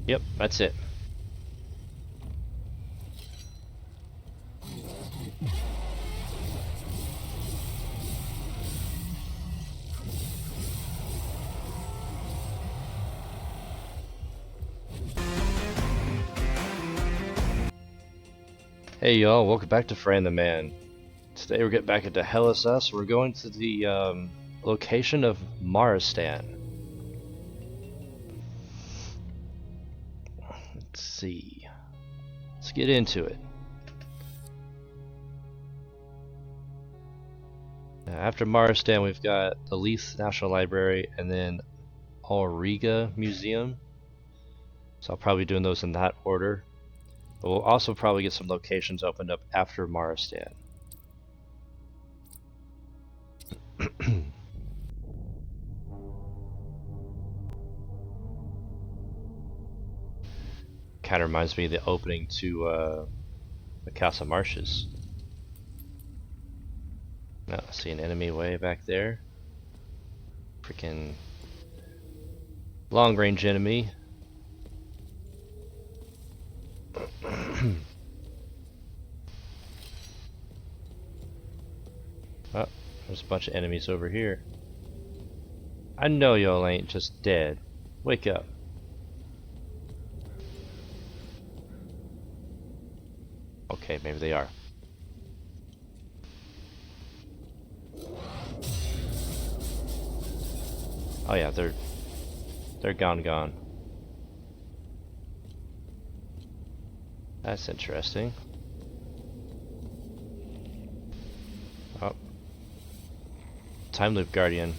Yep, that's it. Hey y'all, welcome back to Fran the Man. Today we're getting back into Hellas. We're going to the location of Marastan. Let's see. Let's get into it. Now, after Marastan, we've got the Lethe National Library and then Auriga Museum. So I'll probably be doing those in that order. But we'll also probably get some locations opened up after Marastan. Kind of reminds me of the opening to the Casa Marshes. Now, I see an enemy way back there. Freaking long range enemy. Oh, there's a bunch of enemies over here. I know y'all ain't just dead. Wake up. Okay, maybe they are. Oh yeah, they're gone. That's interesting. Oh. Timeloop Guardian.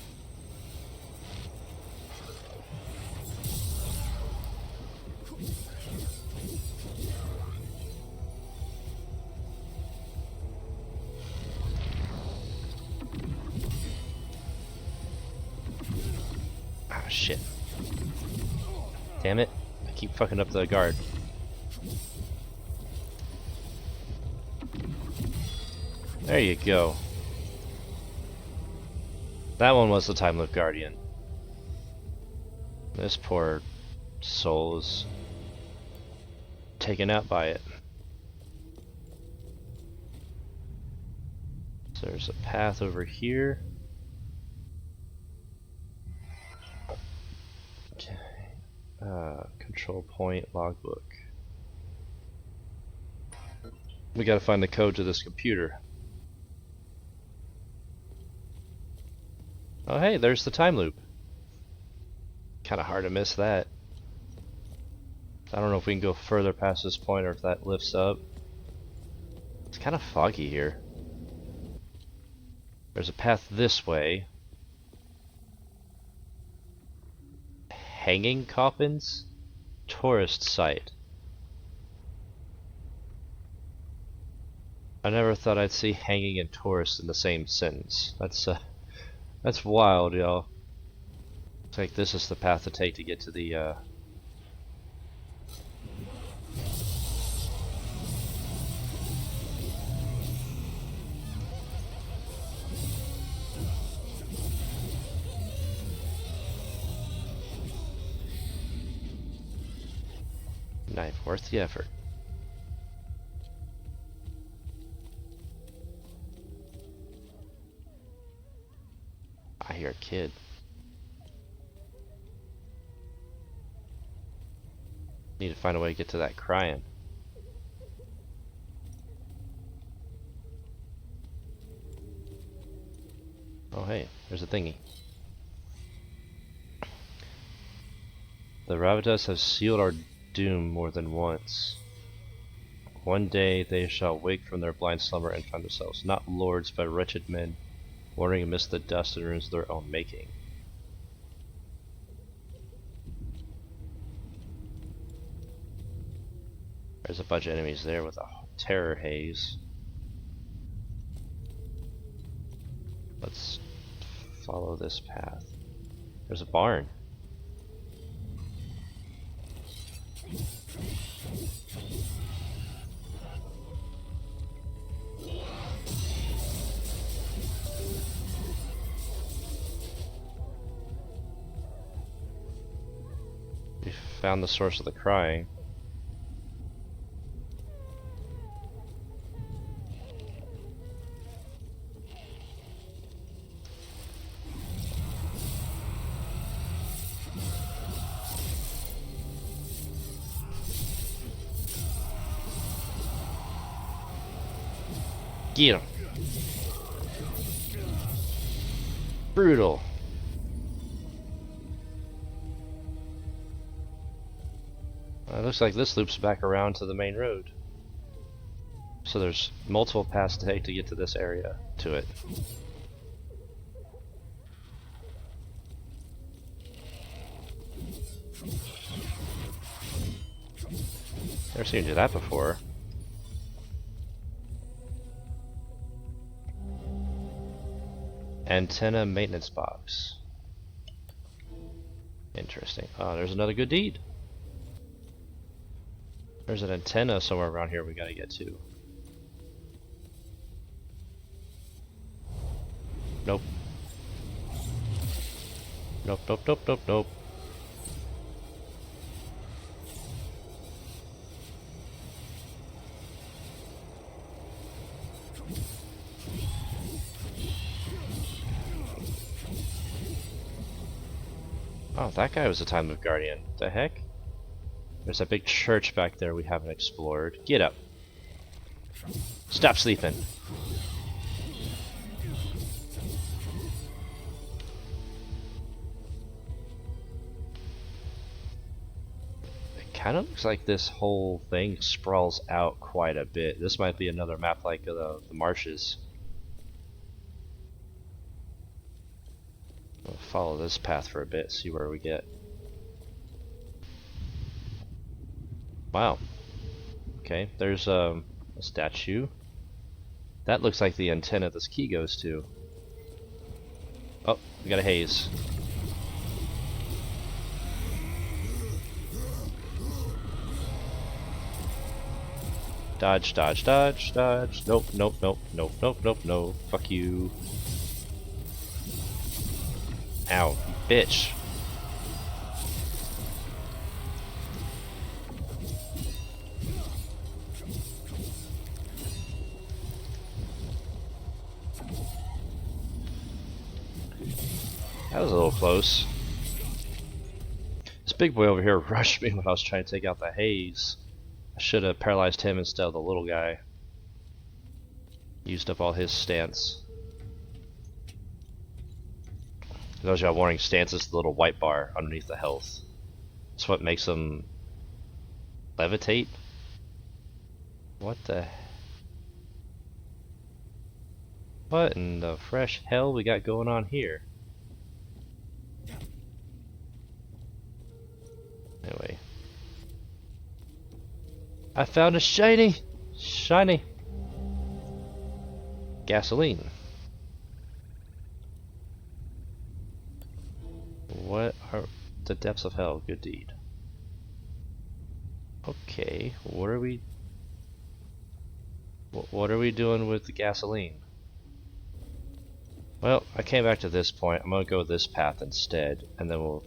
Ah, shit. Damn it. I keep fucking up the guard. There you go. That one was the Timeloop Guardian. This poor soul is taken out by it. So there's a path over here. Okay. Control point logbook. We gotta find the code to this computer. Oh hey, there's the time loop. Kinda hard to miss that. I don't know if we can go further past this point or if that lifts up. It's kinda foggy here. There's a path this way. Hanging coffins? Tourist site. I never thought I'd see hanging and tourist in the same sentence. That's wild, y'all. Looks like this is the path to take to get to the knife worth the effort. I hear a kid. Need to find a way to get to that crying. Oh hey, there's a thingy. The Ravatas have sealed our doom more than once. One day they shall wake from their blind slumber and find themselves not lords but wretched men, wandering amidst the dust and ruins of their own making. There's a bunch of enemies there with a terror haze. Let's follow this path. There's a barn. Found the source of the crying. Get him. Brutal. It looks like this loops back around to the main road. So there's multiple paths to take to get to this area, to it. Never seen you do that before. Antenna maintenance box. Interesting. Oh, there's another good deed. There's an antenna somewhere around here we gotta get to. Nope. Nope, nope, nope, nope, nope. Oh, that guy was a Timeloop Guardian. The heck? There's a big church back there we haven't explored. Get up. Stop sleeping. It kind of looks like this whole thing sprawls out quite a bit. This might be another map like the marshes. We'll follow this path for a bit, see where we get. Wow. Okay, there's a statue. That looks like the antenna this key goes to. Oh, we got a haze. Dodge, dodge, dodge, dodge. Nope, nope, nope, nope, nope, nope, no. Fuck you. Ow, bitch. That was a little close. This big boy over here rushed me when I was trying to take out the haze. I should have paralyzed him instead of the little guy. Used up all his stance. For those of y'all wondering, stance is the little white bar underneath the health. That's what makes them levitate. What the? What in the fresh hell we got going on here? Anyway. I found a shiny gasoline. What are the depths of hell? Good deed. Okay, what are we doing with the gasoline? Well, I came back to this point. I'm gonna go this path instead, and then we'll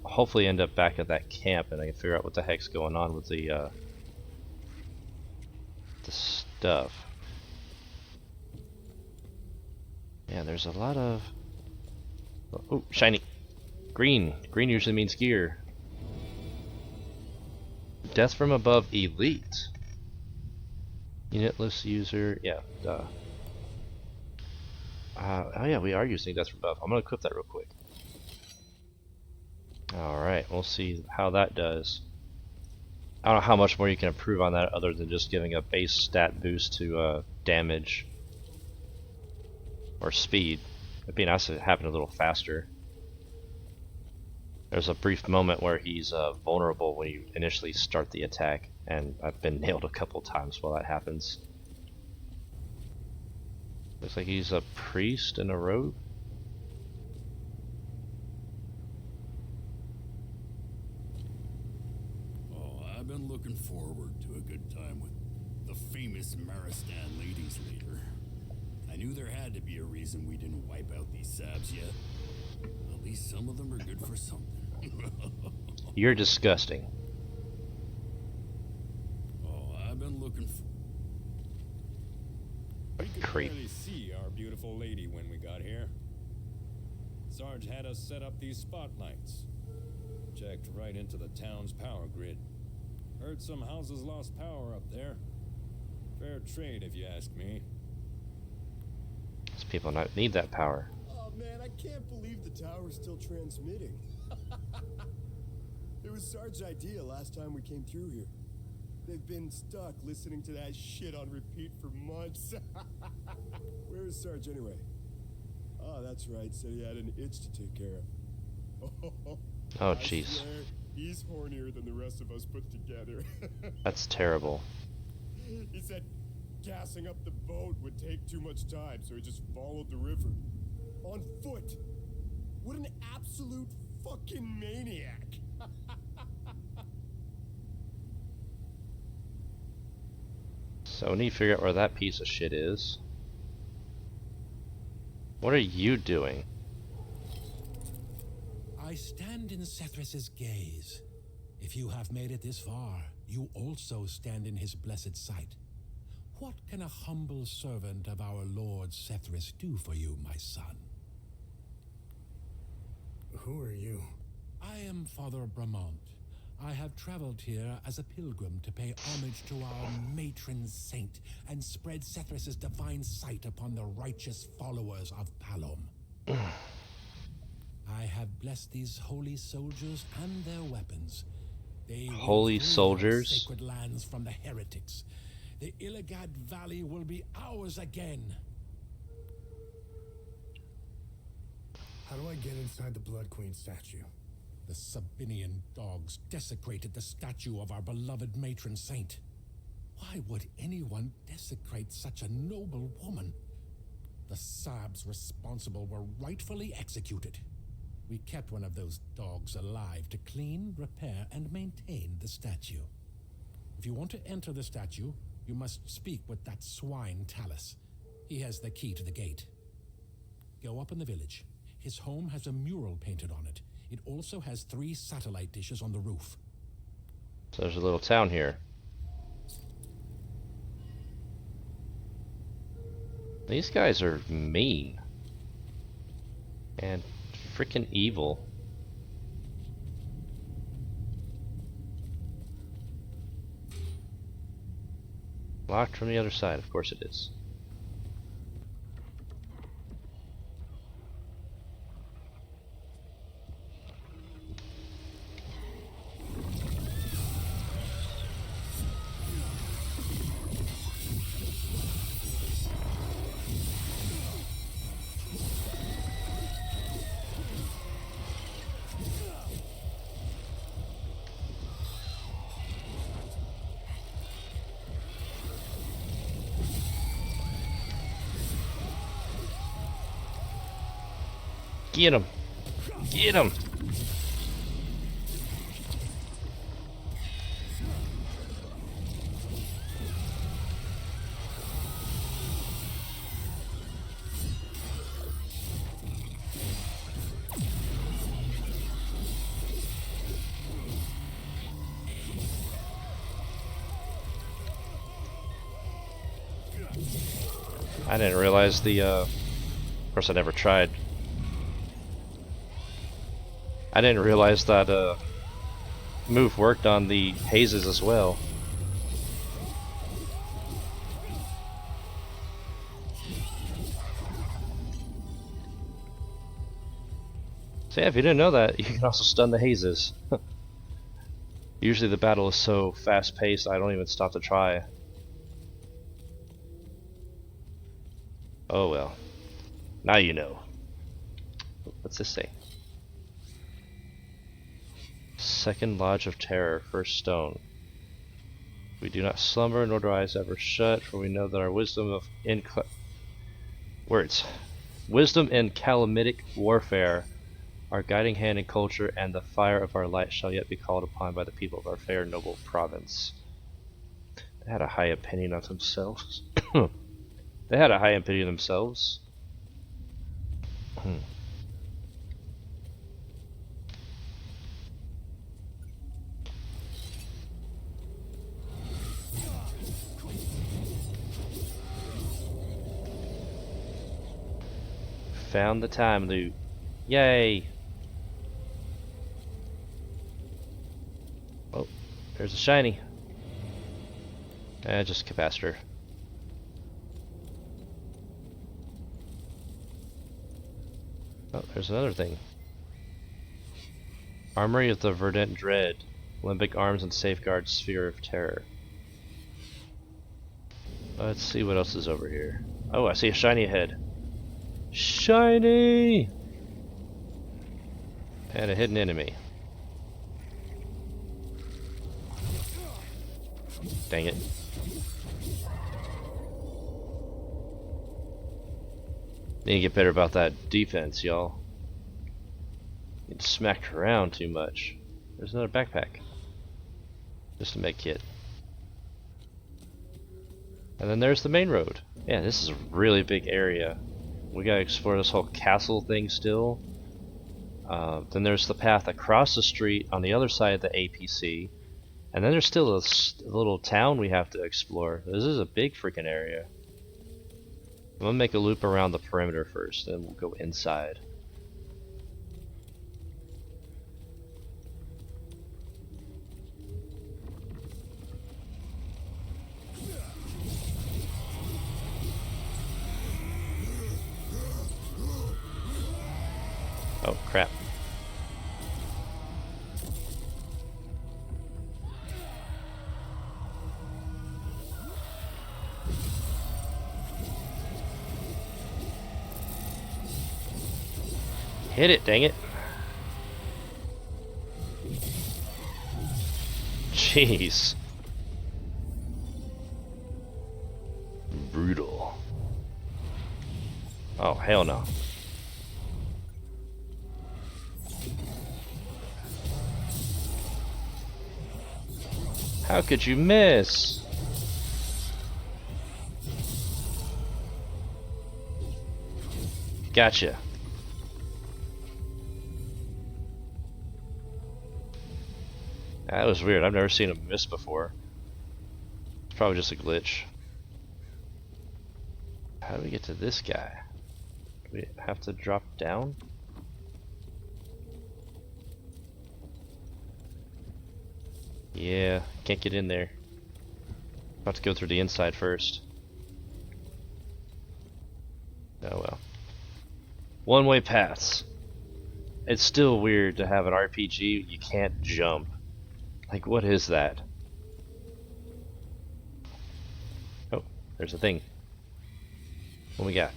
hopefully end up back at that camp, and I can figure out what the heck's going on with the stuff. Yeah, there's a lot of... Oh, shiny! Green! Green usually means gear. Death from above elite. Unitless user, yeah, duh. Oh yeah, we are using death from above. I'm gonna equip that real quick. Alright, we'll see how that does. I don't know how much more you can improve on that other than just giving a base stat boost to damage or speed. It'd be nice if it happened a little faster. There's a brief moment where he's vulnerable when you initially start the attack, and I've been nailed a couple times while that happens. Looks like he's a priest in a robe. Oh, I've been looking forward to a good time with the famous Marastan ladies leader. I knew there had to be a reason we didn't wipe out these sabs yet. At least some of them are good for something. You're disgusting. Creep. Barely see our beautiful lady when we got here. Sarge had us set up these spotlights. Checked right into the town's power grid. Heard some houses lost power up there. Fair trade, if you ask me. These people don't need that power. Oh man, I can't believe the tower's still transmitting. It was Sarge's idea last time we came through here. They've been stuck listening to that shit on repeat for months. Where is Sarge anyway? Oh, that's right. Said he had an itch to take care of. Oh, jeez. He's hornier than the rest of us put together. That's terrible. He said gassing up the boat would take too much time, so he just followed the river. On foot. What an absolute fucking maniac. So we need to figure out where that piece of shit is. What are you doing? I stand in Sethris's gaze. If you have made it this far, you also stand in his blessed sight. What can a humble servant of our Lord Sethris do for you, my son? Who are you? I am Father Brom. I have traveled here as a pilgrim to pay homage to our matron saint and spread Sethris's divine sight upon the righteous followers of Palom. I have blessed these holy soldiers and their weapons. They Holy will free our soldiers? sacred lands from the heretics. The Illigad Valley will be ours again. How do I get inside the Blood Queen statue? The Sabinian dogs desecrated the statue of our beloved matron saint. Why would anyone desecrate such a noble woman? The Sabs responsible were rightfully executed. We kept one of those dogs alive to clean, repair, and maintain the statue. If you want to enter the statue, you must speak with that swine Talus. He has the key to the gate. Go up in the village. His home has a mural painted on it. It also has 3 satellite dishes on the roof. So there's a little town here. These guys are mean. And freaking evil. Locked from the other side, of course it is. Get him! Get him! I didn't realize the, of course I never tried. I didn't realize that, move worked on the hazes as well. So yeah, if you didn't know that, you can also stun the hazes. Usually the battle is so fast-paced, I don't even stop to try. Oh well. Now you know. What's this say? Second Lodge of Terror, first stone. We do not slumber, nor do our eyes ever shut, for we know that our wisdom in Calamitic warfare, our guiding hand in culture, and the fire of our light shall yet be called upon by the people of our fair noble province. They had a high opinion of themselves. They had a high opinion of themselves. Found the time loop. Yay! Oh, there's a shiny. Just a capacitor. Oh, there's another thing. Armory of the Verdant Dread. Lymbic arms and safeguard sphere of terror. Let's see what else is over here. Oh, I see a shiny ahead. Shiny! And a hidden enemy. Dang it. Need to get better about that defense, y'all. Get smacked around too much. There's another backpack. Just a med kit. And then there's the main road. Yeah, this is a really big area. We gotta explore this whole castle thing still. Then there's the path across the street on the other side of the APC. And then there's still a little town we have to explore. This is a big freaking area. I'm gonna make a loop around the perimeter first, then we'll go inside. Oh crap. Hit it, dang it. Jeez. Brutal. Oh, hell no. How could you miss? Gotcha. That was weird. I've never seen him miss before. It's probably just a glitch. How do we get to this guy? Do we have to drop down? Yeah, can't get in there. About to go through the inside first. Oh well. One-way paths. It's still weird to have an RPG you can't jump. Like, what is that? Oh, there's a thing. What we got?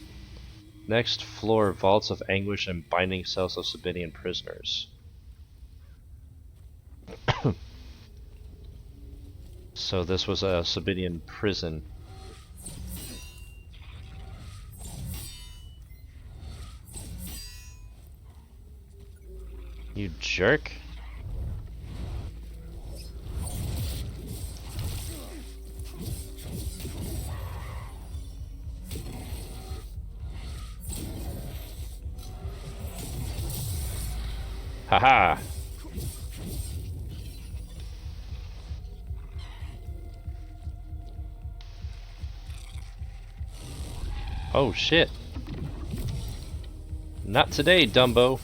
Next floor, vaults of anguish and binding cells of Sabinian prisoners. So this was a Sabinian prison. You jerk. Haha. Oh shit. Not today, Dumbo.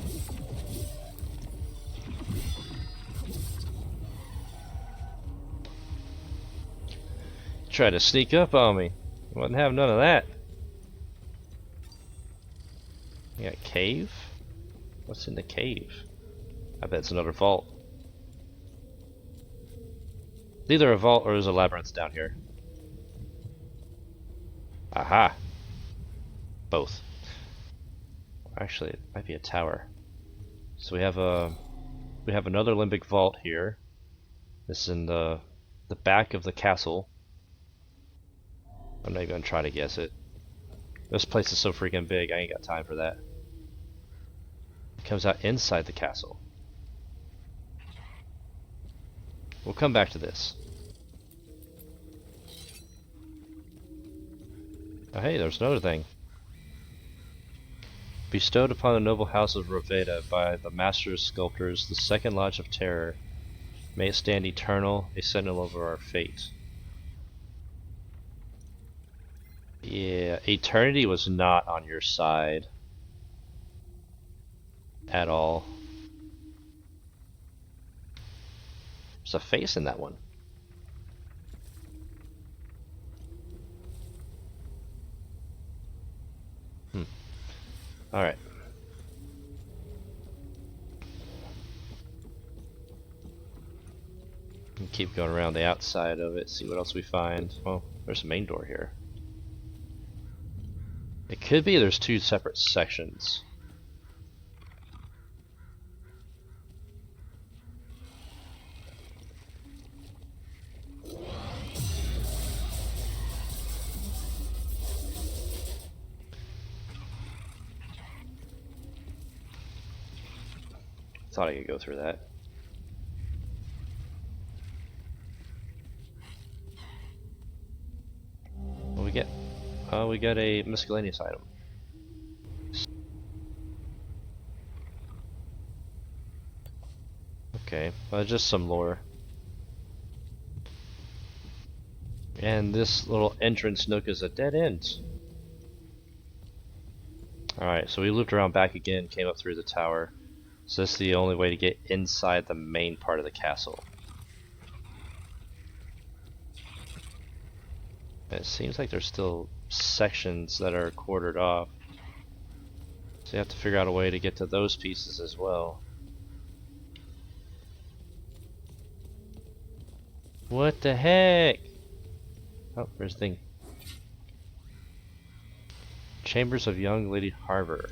Try to sneak up on me. Wouldn't have none of that. You got cave? What's in the cave? I bet it's another vault. It's either a vault or there's a labyrinth down here. Aha! Both. Actually, it might be a tower. So we have another Lymbic vault here. This is in the back of the castle. I'm not even gonna try to guess it. This place is so freaking big, I ain't got time for that. It comes out inside the castle. We'll come back to this. Oh hey, there's another thing. Bestowed upon the noble house of Roveda by the master sculptors, the second lodge of terror. May it stand eternal, a sentinel over our fate. Yeah, eternity was not on your side. at all. There's a face in that one. Alright. Keep going around the outside of it, see what else we find. Oh, there's a main door here. It could be there's two separate sections. Thought I could go through that. What we get? We got a miscellaneous item. Okay, just some lore. And this little entrance nook is a dead end. Alright, so we looped around back again, came up through the tower. So this is the only way to get inside the main part of the castle. It seems like there's still sections that are quartered off. So you have to figure out a way to get to those pieces as well. What the heck? Oh, there's the thing. Chambers of Young Lady Harbor.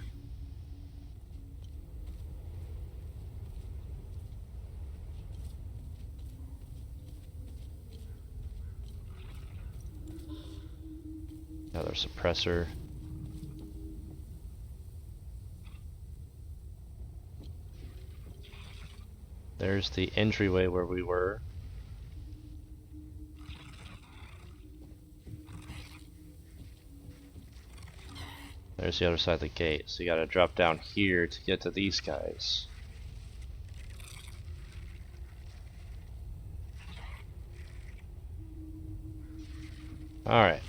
Another suppressor. There's the entryway where we were. There's the other side of the gate, so you gotta drop down here to get to these guys. Alright.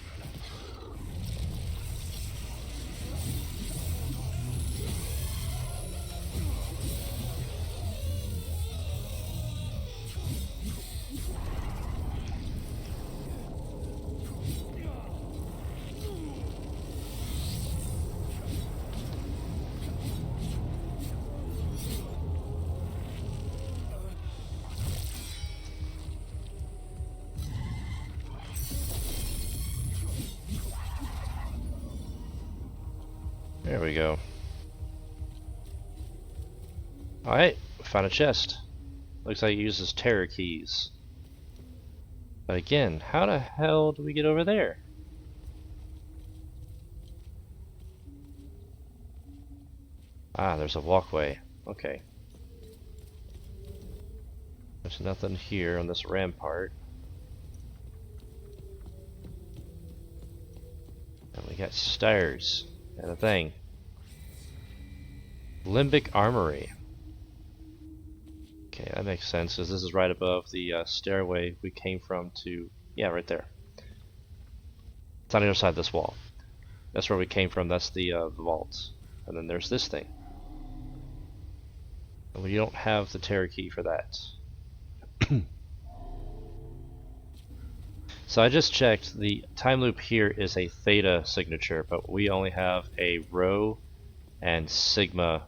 There we go. Alright, found a chest. Looks like it uses terror keys. But again, how the hell do we get over there? Ah, there's a walkway. Okay. There's nothing here on this rampart. And we got stairs and a thing. Lymbic Armory. Okay, that makes sense because this is right above the stairway we came from to... Yeah, right there. It's on the other side of this wall. That's where we came from, that's the vault. And then there's this thing. And we don't have the terror key for that. So I just checked, the time loop here is a theta signature, but we only have a rho and sigma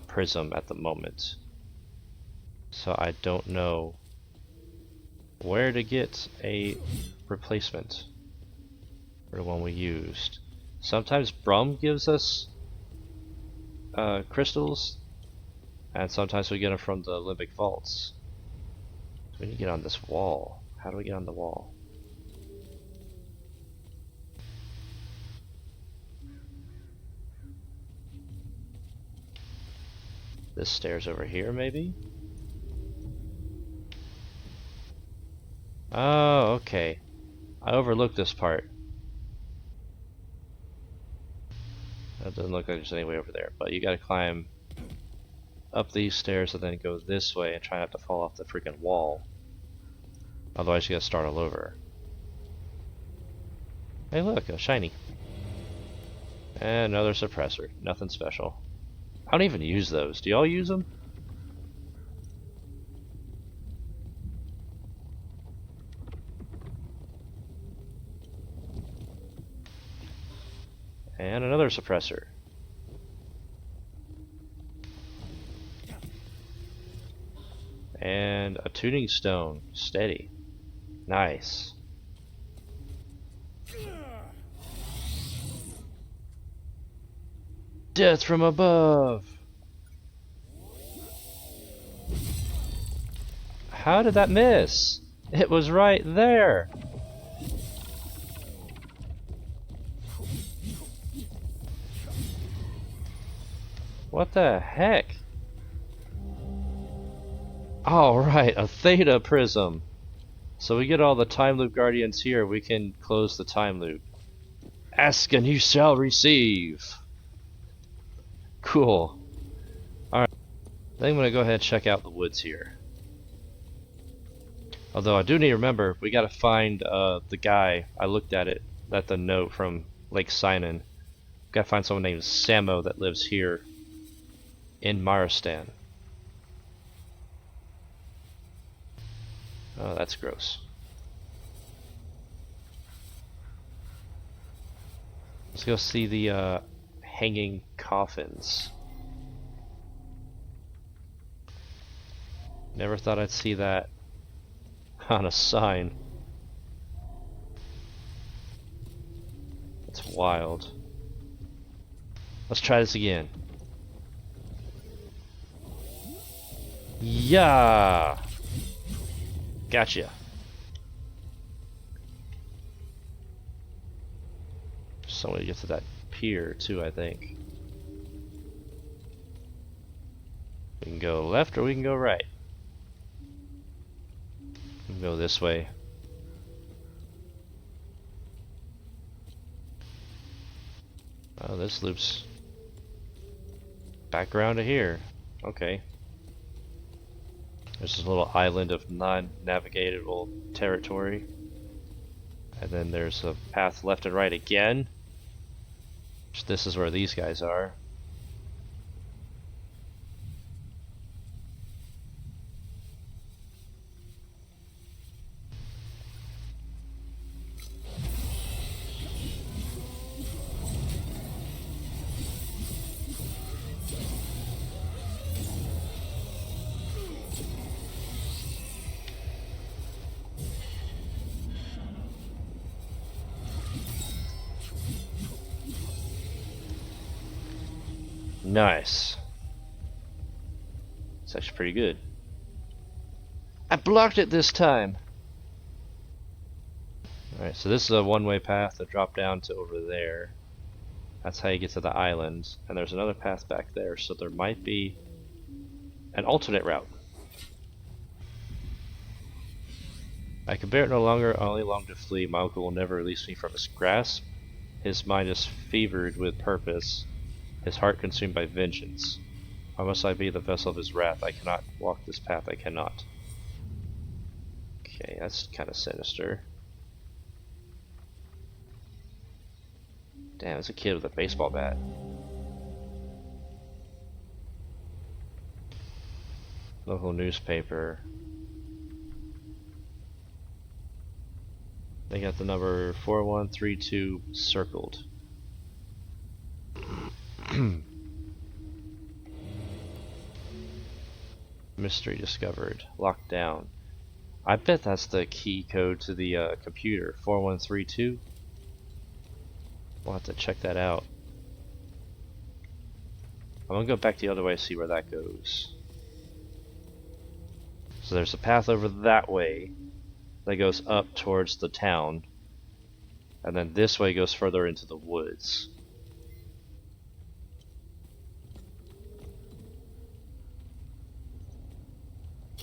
prism at the moment. So I don't know where to get a replacement for the one we used. Sometimes Brom gives us crystals, and sometimes we get them from the Lymbic vaults. So we need to get on this wall. How do we get on the wall? This stairs over here, maybe? Oh, okay. I overlooked this part. That doesn't look like there's any way over there, but you gotta climb up these stairs and then go this way and try not to fall off the freaking wall. Otherwise you gotta start all over. Hey look, a shiny. And another suppressor. Nothing special. I don't even use those. Do y'all use them? And another suppressor. And a tuning stone. Steady. Nice. Death from above! How did that miss? It was right there! What the heck? Alright, a theta prism. So we get all the time loop guardians here, we can close the time loop. Ask and you shall receive. Cool. Alright. I think I'm gonna go ahead and check out the woods here. Although I do need to remember, we gotta find the guy. I looked at it, at the note from Lake Sinan. Gotta find someone named Samo that lives here in Marastan. Oh, that's gross. Let's go see the hanging coffins. Never thought I'd see that on a sign. That's wild. Let's try this again. Yeah! Gotcha. So we get to that pier too, I think. We can go left or we can go right. We can go this way. Oh, this loops back around to here. Okay. There's this little island of non-navigatable territory. And then there's a path left and right again. This is where these guys are. Nice. It's actually pretty good. I blocked it this time! Alright, so this is a one-way path that dropped down to over there. That's how you get to the island. And there's another path back there, so there might be an alternate route. I can bear it no longer, I only long to flee. My uncle will never release me from his grasp. His mind is fevered with purpose. His heart consumed by vengeance. Why must I be the vessel of his wrath? I cannot walk this path, I cannot. Okay, that's kind of sinister. Damn, it's a kid with a baseball bat. Local newspaper. They got the number 4132 circled. Mystery discovered. Locked down. I bet that's the key code to the computer. 4132. We'll have to check that out. I'm gonna go back the other way and see where that goes. So there's a path over that way that goes up towards the town. And then this way goes further into the woods.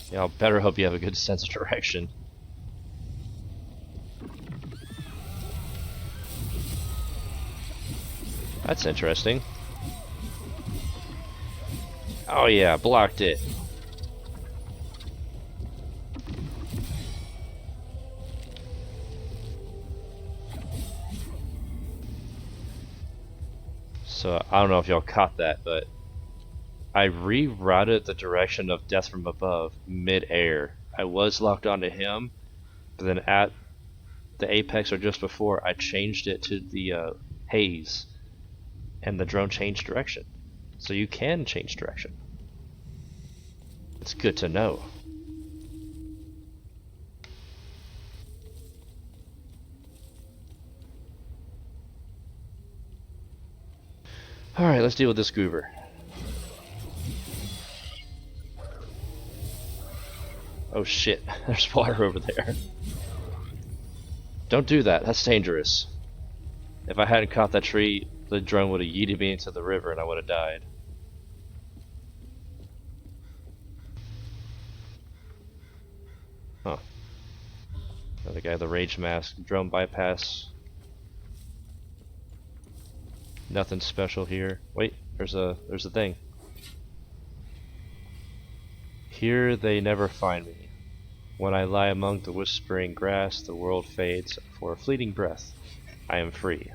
Yeah, I better hope you have a good sense of direction. That's interesting. Oh yeah, blocked it. So I don't know if y'all caught that, but I rerouted the direction of Death from Above mid-air. I was locked onto him, but then at the apex or just before, I changed it to the haze, and the drone changed direction. So you can change direction. It's good to know. Alright, let's deal with this goober. Oh shit, there's water over there. Don't do that, that's dangerous. If I hadn't caught that tree, the drone would have yeeted me into the river and I would have died. Huh. Another guy with the rage mask. Drone bypass. Nothing special here. Wait, there's a thing. Here they never find me. When I lie among the whispering grass, the world fades for a fleeting breath. I am free.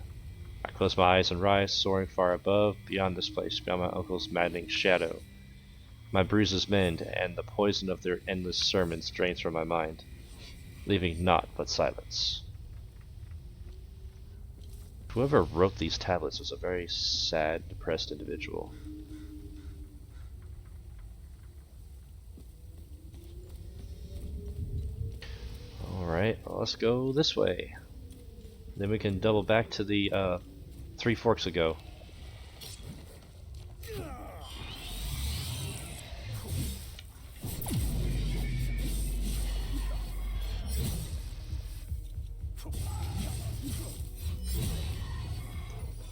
I close my eyes and rise, soaring far above, beyond this place, beyond my uncle's maddening shadow. My bruises mend, and the poison of their endless sermons drains from my mind, leaving naught but silence. Whoever wrote these tablets was a very sad, depressed individual. Alright, well, let's go this way. Then we can double back to the Three Forks ago.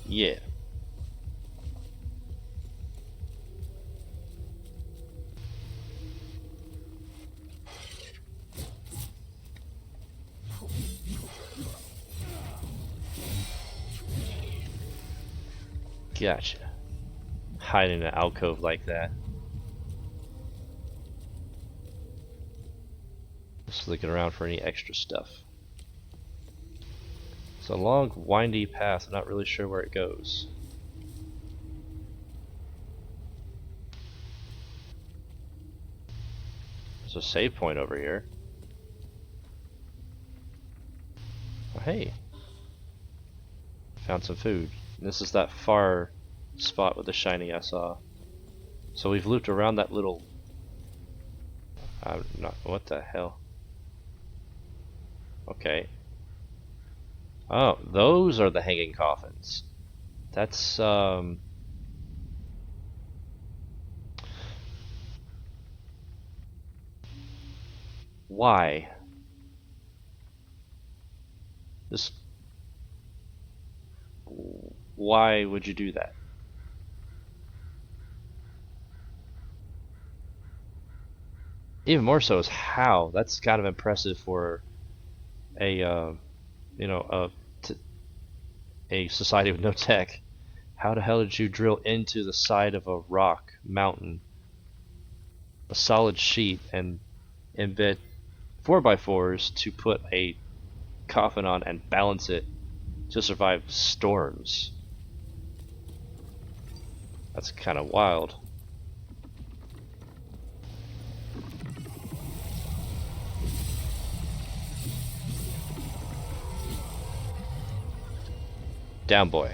Yeah. Gotcha. Hide in an alcove like that. Just looking around for any extra stuff. It's a long, windy path. I'm not really sure where it goes. There's a save point over here. Oh, hey. Found some food. And this is that far spot with the shiny I saw. So we've looped around that little... what the hell? Okay. Oh, those are the hanging coffins. That's, why? Just... Why would you do that? Even more so is how. That's kind of impressive for a, you know, a society with no tech. How the hell did you drill into the side of a rock mountain, a solid sheet, and embed 4x4s to put a coffin on and balance it to survive storms? That's kind of wild. Down, boy.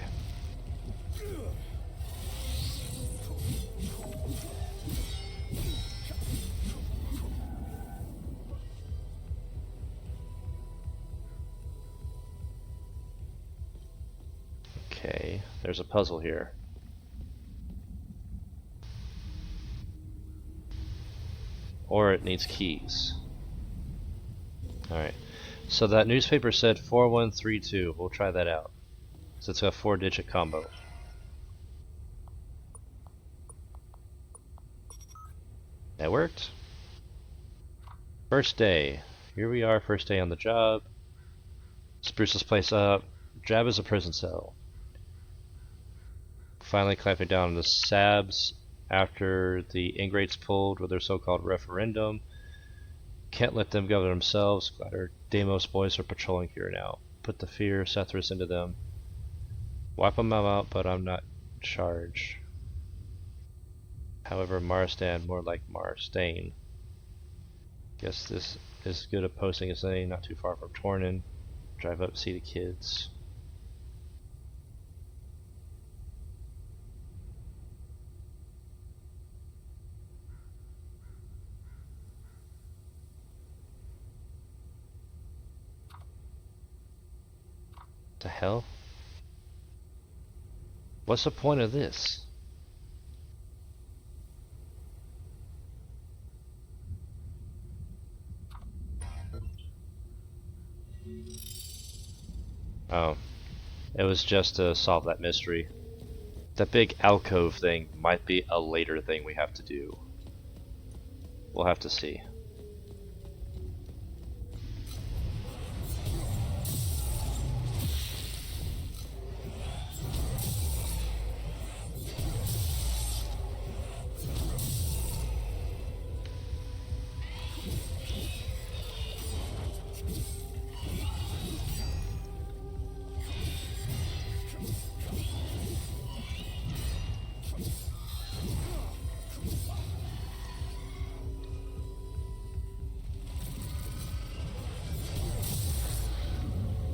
Okay, there's a puzzle here. Or it needs keys. Alright, so that newspaper said 4132. We'll try that out. So it's a 4-digit combo. That worked. First day. Here we are, first day on the job. Spruce this place up. Job is a prison cell. Finally clamping down on the Sabs after the ingrates pulled with their so-called referendum. Can't let them govern themselves. Glad our Deimos boys are patrolling here now. Put the fear, Sethris into them. Wipe them out, but I'm not in charge. However, Marastan more like Marastain. Guess this is good at posting as any, not too far from Tornin. Drive up, see the kids. The hell? What's the point of this? Oh, it was just to solve that mystery. That big alcove thing might be a later thing we have to do. We'll have to see.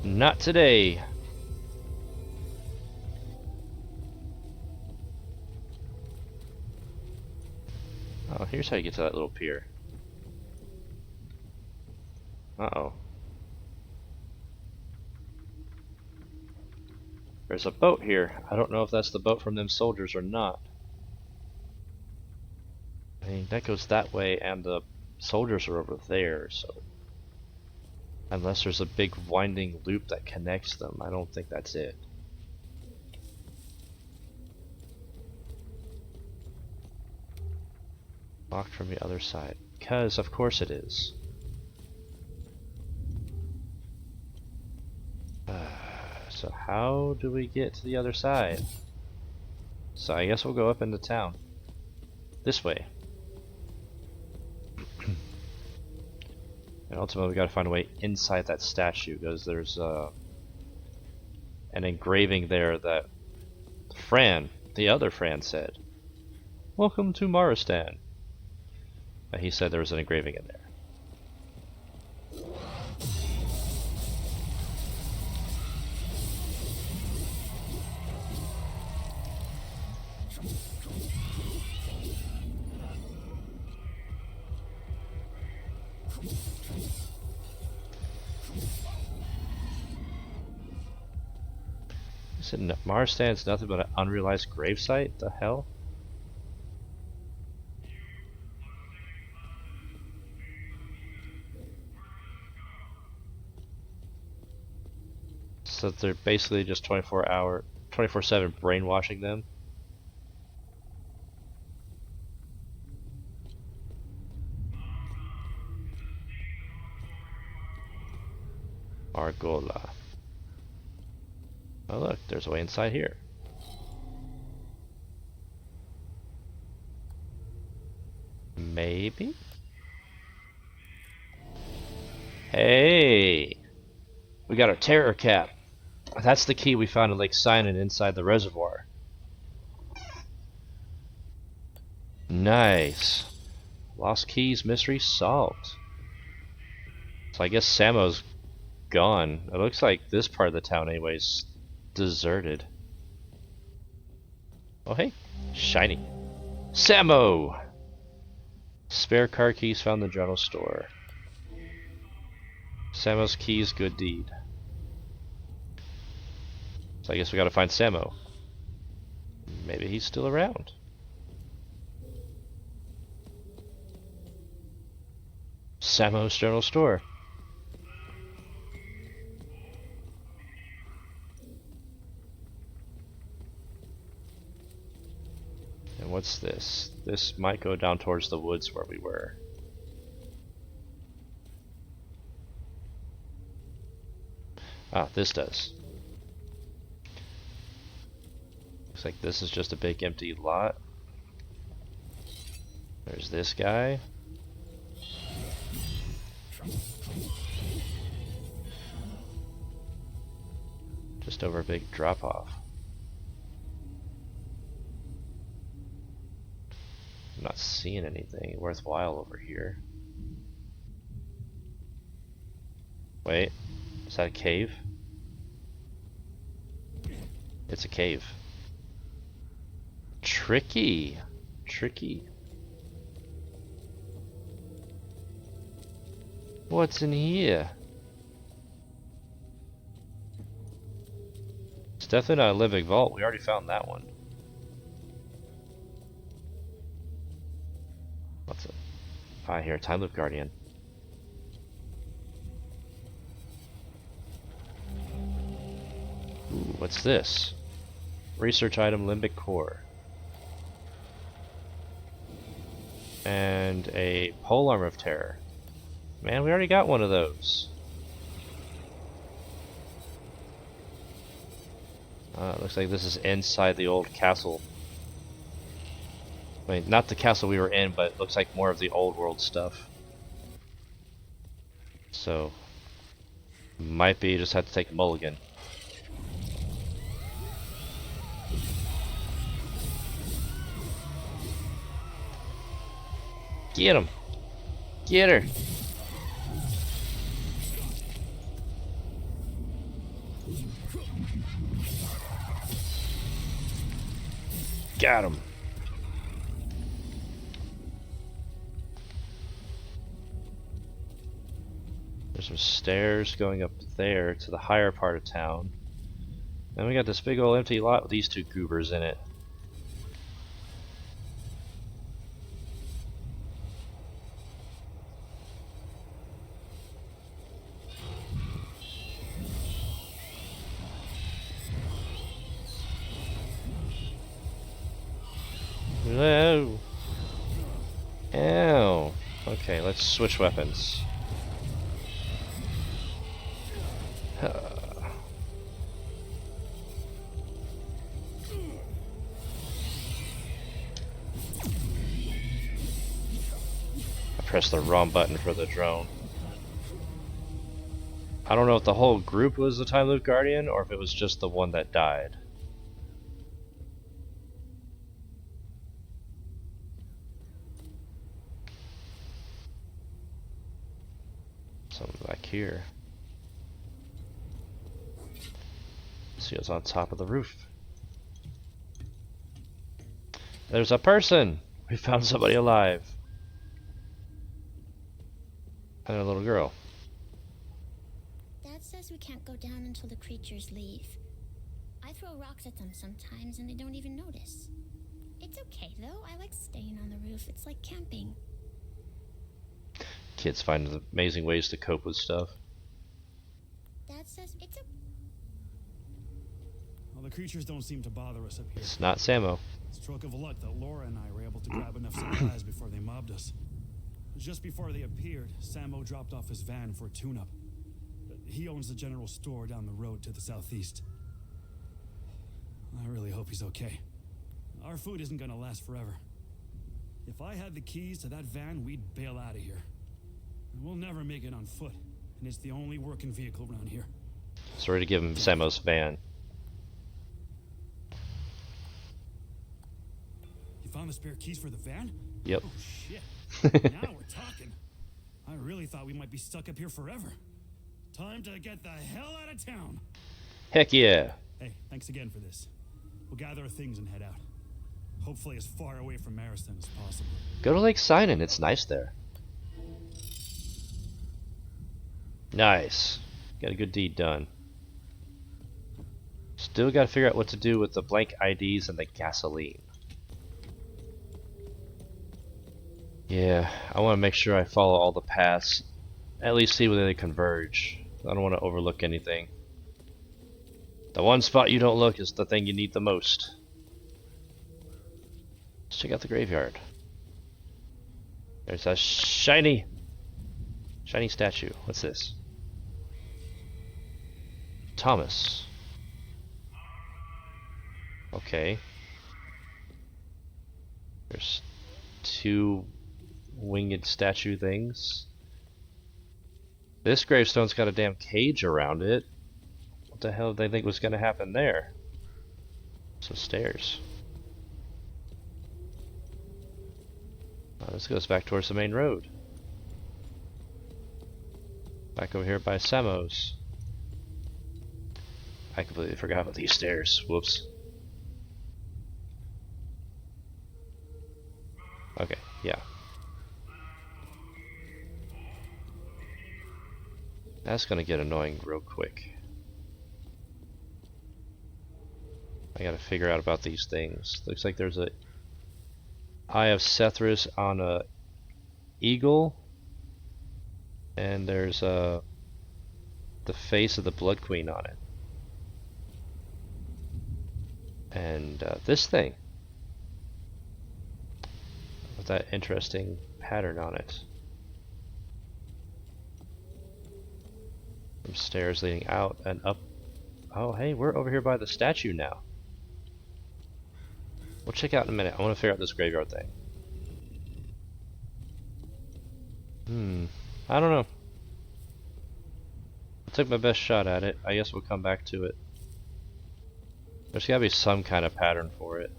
Not today. Oh, here's how you get to that little pier. Uh-oh. There's a boat here. I don't know if that's the boat from them soldiers or not. I mean, that goes that way and the soldiers are over there, so... Unless there's a big winding loop that connects them, I don't think that's it. Locked from the other side. Because, of course it is. So how do we get to the other side? So I guess we'll go up into town. This way. And ultimately we gotta find a way inside that statue, because there's an engraving there that Fran, the other Fran, said, "Welcome to Marastan." But he said there was an engraving in there. Marastan's nothing but an unrealized gravesite? The hell? So they're basically just 24/7 brainwashing them? Argola. Oh look, there's a way inside here. Maybe? Hey! We got our terror cap. That's the key we found in Lake Cynon inside the reservoir. Nice. Lost keys mystery solved. So I guess Samo's gone. It looks like this part of the town anyways deserted. Oh hey, shiny. Samo! Spare car keys found in the general store. Samo's keys, good deed. So I guess we gotta find Samo. Maybe he's still around. Samo's general store. And what's this? This might go down towards the woods where we were. Ah, this does. Looks like this is just a big empty lot. There's this guy. Just over a big drop off. seeing anything worthwhile over here. Wait, is that a cave? It's a cave. Tricky. Tricky. What's in here? It's definitely not a Lymbic vault. We already found that one. What's it? Ah, here, Timeloop Guardian. Ooh, what's this? Research item, Limbic core. And a polearm of terror. Man, we already got one of those. Looks like this is inside the old castle. I mean, not the castle we were in, but it looks like more of the old world stuff. So, might be just have to take a mulligan. Get him! Get her! Got him! There's some stairs going up there to the higher part of town. And we got this big old empty lot with these two goobers in it. No. Ow. Okay, let's switch weapons. I pressed the wrong button for the drone. I don't know if the whole group was the Timeloop Guardian or if it was just the one that died. Something back here. See what's on top of the roof. There's a person! We found somebody alive. And a little girl. Dad says we can't go down until the creatures leave. I throw rocks at them sometimes and they don't even notice. It's okay though, I like staying on the roof. It's like camping. Kids find amazing ways to cope with stuff. Dad says it's okay. Well, the creatures don't seem to bother us up here. It's not Samo. Stroke of luck that Laura and I were able to grab enough supplies before they mobbed us. Just before they appeared, Samo dropped off his van for a tune-up. He owns the general store down the road to the southeast. I really hope he's okay. Our food isn't gonna last forever. If I had the keys to that van, we'd bail out of here. We'll never make it on foot, and it's the only working vehicle around here. Sorry to give him Samo's van. You found the spare keys for the van? Yep. Oh shit. Now we're talking. I really thought we might be stuck up here forever. Time to get the hell out of town. Heck yeah. Hey, thanks again for this. We'll gather our things and head out. Hopefully as far away from Marastan as possible. Go to Lake Sinon, it's nice there. Nice. Got a good deed done. Still gotta figure out what to do with the blank IDs and the gasoline. Yeah, I want to make sure I follow all the paths. At least see where they converge. I don't want to overlook anything. The one spot you don't look is the thing you need the most. Let's check out the graveyard. There's a shiny statue. What's this? Thomas. Okay. There's two winged statue things. This gravestone's got a damn cage around it. What the hell did they think was gonna happen there? Some stairs. This goes back towards the main road. Back over here by Samo's. I completely forgot about these stairs. Whoops. Okay, yeah. That's gonna get annoying real quick. I gotta figure out about these things. Looks like there's a Eye of Sethrus on a eagle, and there's the face of the Blood Queen on it, and this thing with that interesting pattern on it. Some stairs leading out and up. Oh, hey, we're over here by the statue now. We'll check out in a minute. I want to figure out this graveyard thing. I don't know. I took my best shot at it. I guess we'll come back to it. There's gotta be some kind of pattern for it.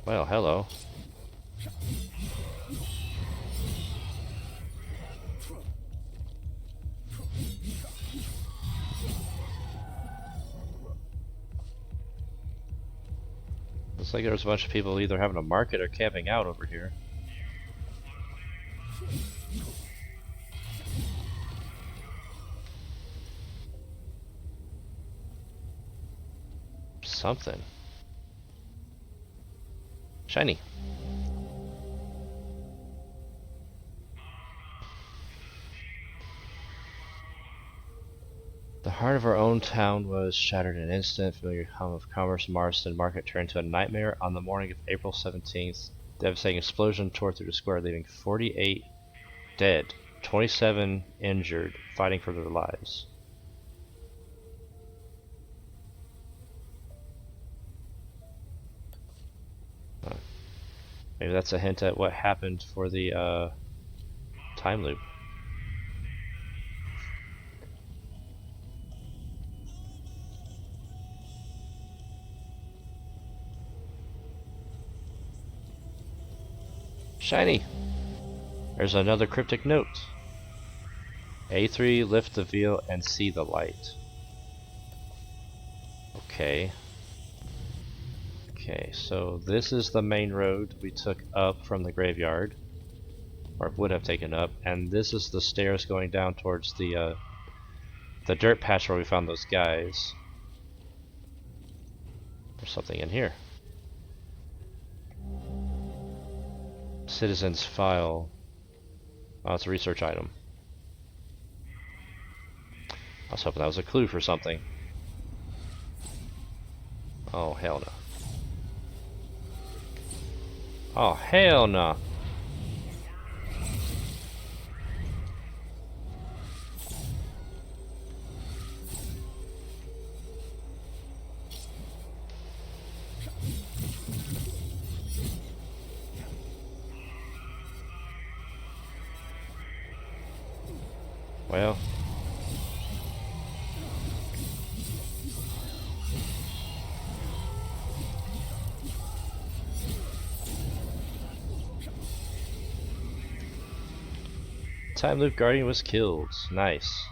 Well, hello. Looks like there's a bunch of people either having a market or camping out over here. Something. Shiny. The heart of our own town was shattered in an instant. Familiar hum of commerce, Marastan Market turned to a nightmare on the morning of April 17th. Devastating explosion tore through the square, leaving 48 dead, 27 injured, fighting for their lives. Maybe that's a hint at what happened for the time loop. Shiny! There's another cryptic note. A3, lift the veil and see the light. Okay. Okay, so this is the main road we took up from the graveyard, or would have taken up, and this is the stairs going down towards the dirt patch where we found those guys. There's something in here. Citizen's file. Oh, it's a research item. I was hoping that was a clue for something. Oh, hell no. Oh, hell no. Well. Timeloop Guardian was killed. Nice.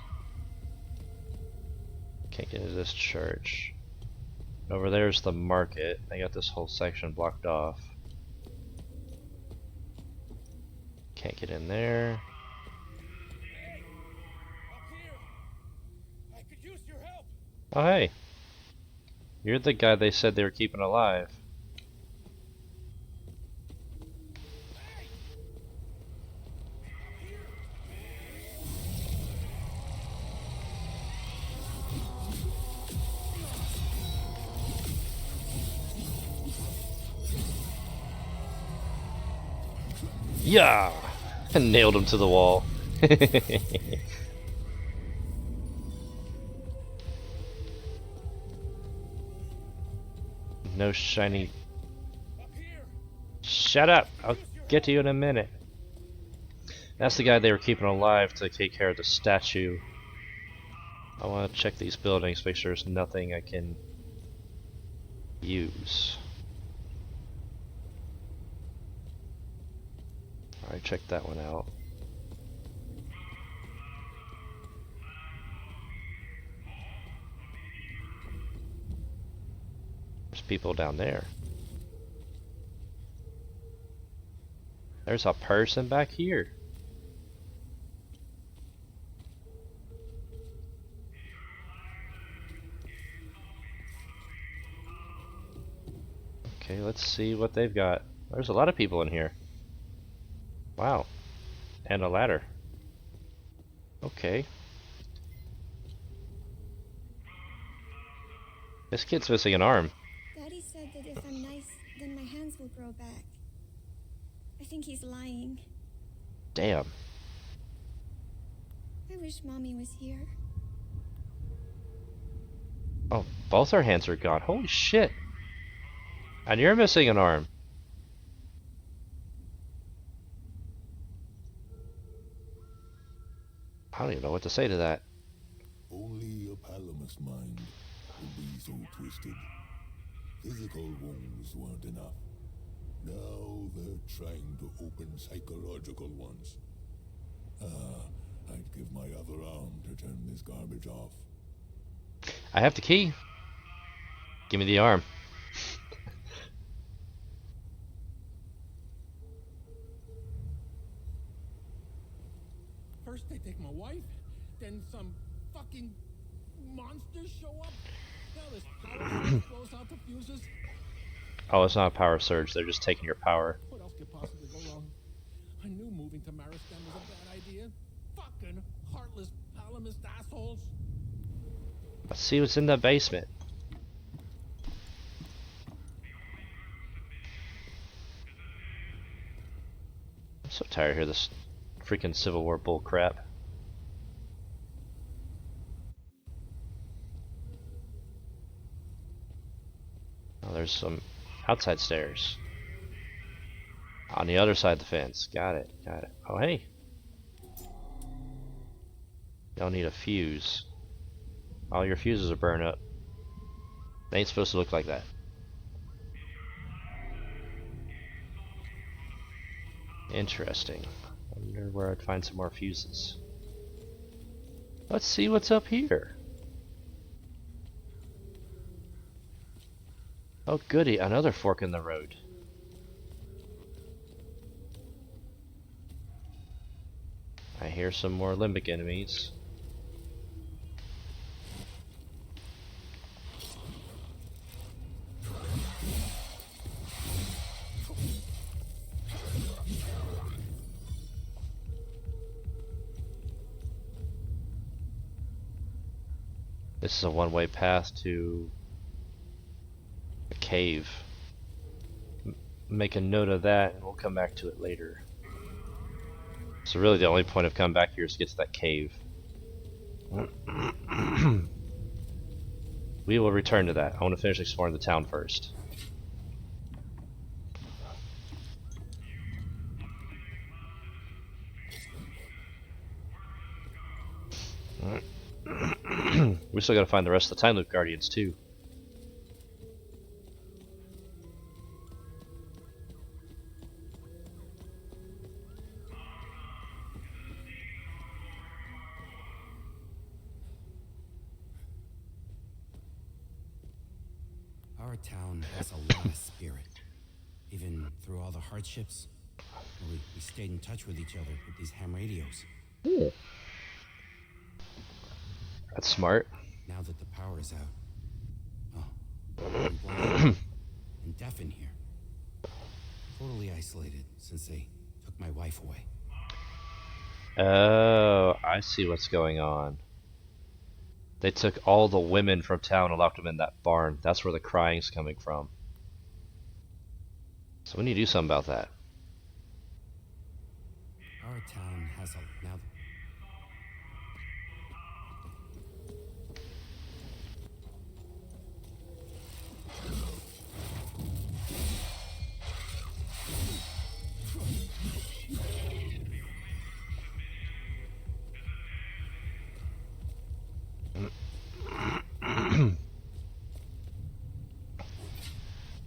Can't get into this church. Over there's the market. I got this whole section blocked off. Can't get in there. Oh hey, you're the guy they said they were keeping alive. Yeah, I nailed him to the wall. No shiny. Shut up! I'll get to you in a minute. That's the guy they were keeping alive to take care of the statue. I want to check these buildings, make sure there's nothing I can use. Alright, check that one out. There's people down there. There's a person back here. Okay, let's see what they've got. There's a lot of people in here. Wow. And a ladder. Okay. This kid's missing an arm. Daddy said that if I'm nice, then my hands will grow back. I think he's lying. Damn. I wish Mommy was here. Oh, both our hands are gone. Holy shit. And you're missing an arm. I don't even know what to say to that. Only a Palamus mind could be so twisted. Physical wounds weren't enough. Now they're trying to open psychological ones. I'd give my other arm to turn this garbage off. I have the key. Give me the arm. First they take my wife, then some fucking monsters show up. Now this power surge blows out the fuses. Oh, it's not a power surge. They're just taking your power. What else could possibly go wrong? I knew moving to Marastan was a bad idea. Fucking heartless Palamist assholes. Let's see what's in the basement. I'm so tired of hearing this freaking Civil War bull crap. Oh, there's some outside stairs. On the other side of the fence. Got it, got it. Oh, hey. Y'all need a fuse. All your fuses are burned up. They ain't supposed to look like that. Interesting. I wonder where I'd find some more fuses. Let's see what's up here. Oh goody, another fork in the road. I hear some more Lymbic enemies. This is a one-way path to a cave. Make a note of that and we'll come back to it later. So really the only point of coming back here is to get to that cave. We will return to that. I want to finish exploring the town first. We still gotta find the rest of the Timeloop Guardians too. Our town has a lot of spirit. Even through all the hardships, we stayed in touch with each other with these ham radios. Ooh. That's smart. Now that the power is out, I'm blind and deaf in here. Totally isolated since they took my wife away. Oh, I see what's going on. They took all the women from town and locked them in that barn. That's where the crying's coming from. So we need to do something about that. Our town has a now.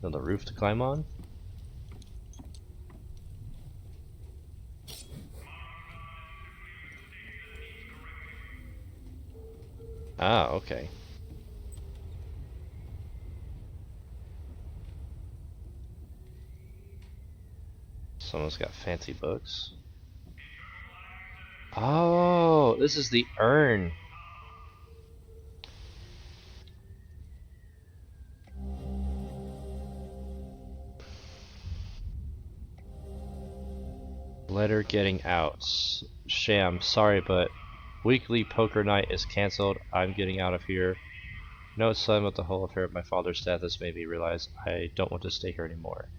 Another roof to climb on. Ah, okay. Someone's got fancy books. Oh, this is the urn. Letter getting out. Sham, sorry, but weekly poker night is cancelled. I'm getting out of here. No, son, with the whole affair of my father's death has made me realize I don't want to stay here anymore.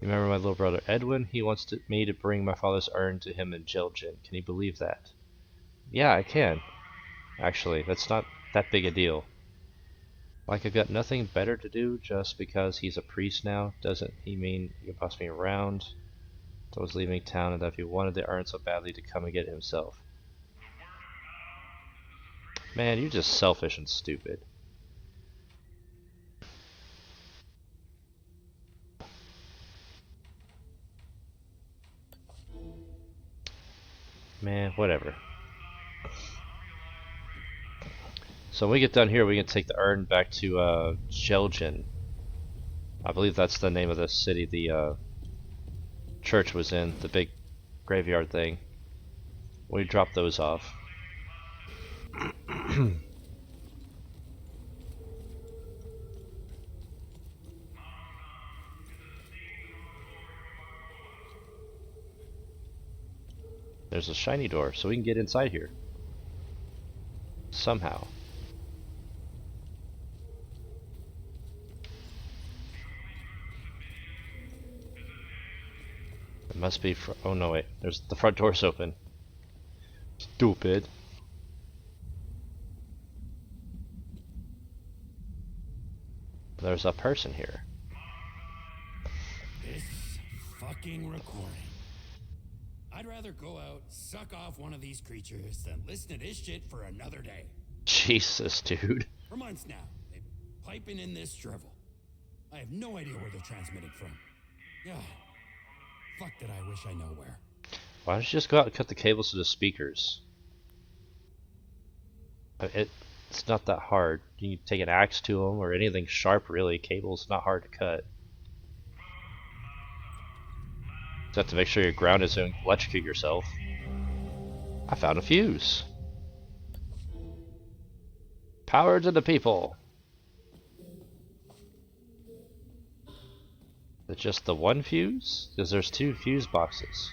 You remember my little brother Edwin? He wants me to bring my father's urn to him in Jeljin. Can you believe that? Yeah, I can. Actually, that's not that big a deal. Like I've got nothing better to do just because he's a priest now, doesn't he mean you can boss me around? I was leaving town and that if he wanted the urn so badly to come and get it himself. Man, you're just selfish and stupid. Man, whatever. So when we get done here, we can take the urn back to Jeljin. I believe that's the name of the city the church was in, the big graveyard thing. We drop those off. There's a shiny door, so we can get inside here. Somehow. It must be oh no, wait. There's the front door's open. Stupid. There's a person here. This fucking recording. I'd rather go out, suck off one of these creatures, than listen to this shit for another day. Jesus, dude. For months now, they've been piping in this drivel. I have no idea where they're transmitting from. Yeah. Fuck did I wish I know where. Why don't you just go out and cut the cables to the speakers? It's not that hard. You can take an axe to them or anything sharp, really. Cable's not hard to cut. Just have to make sure your ground isn't electrocute yourself. I found a fuse. Power to the people. Is it just the one fuse? Because there's 2 fuse boxes.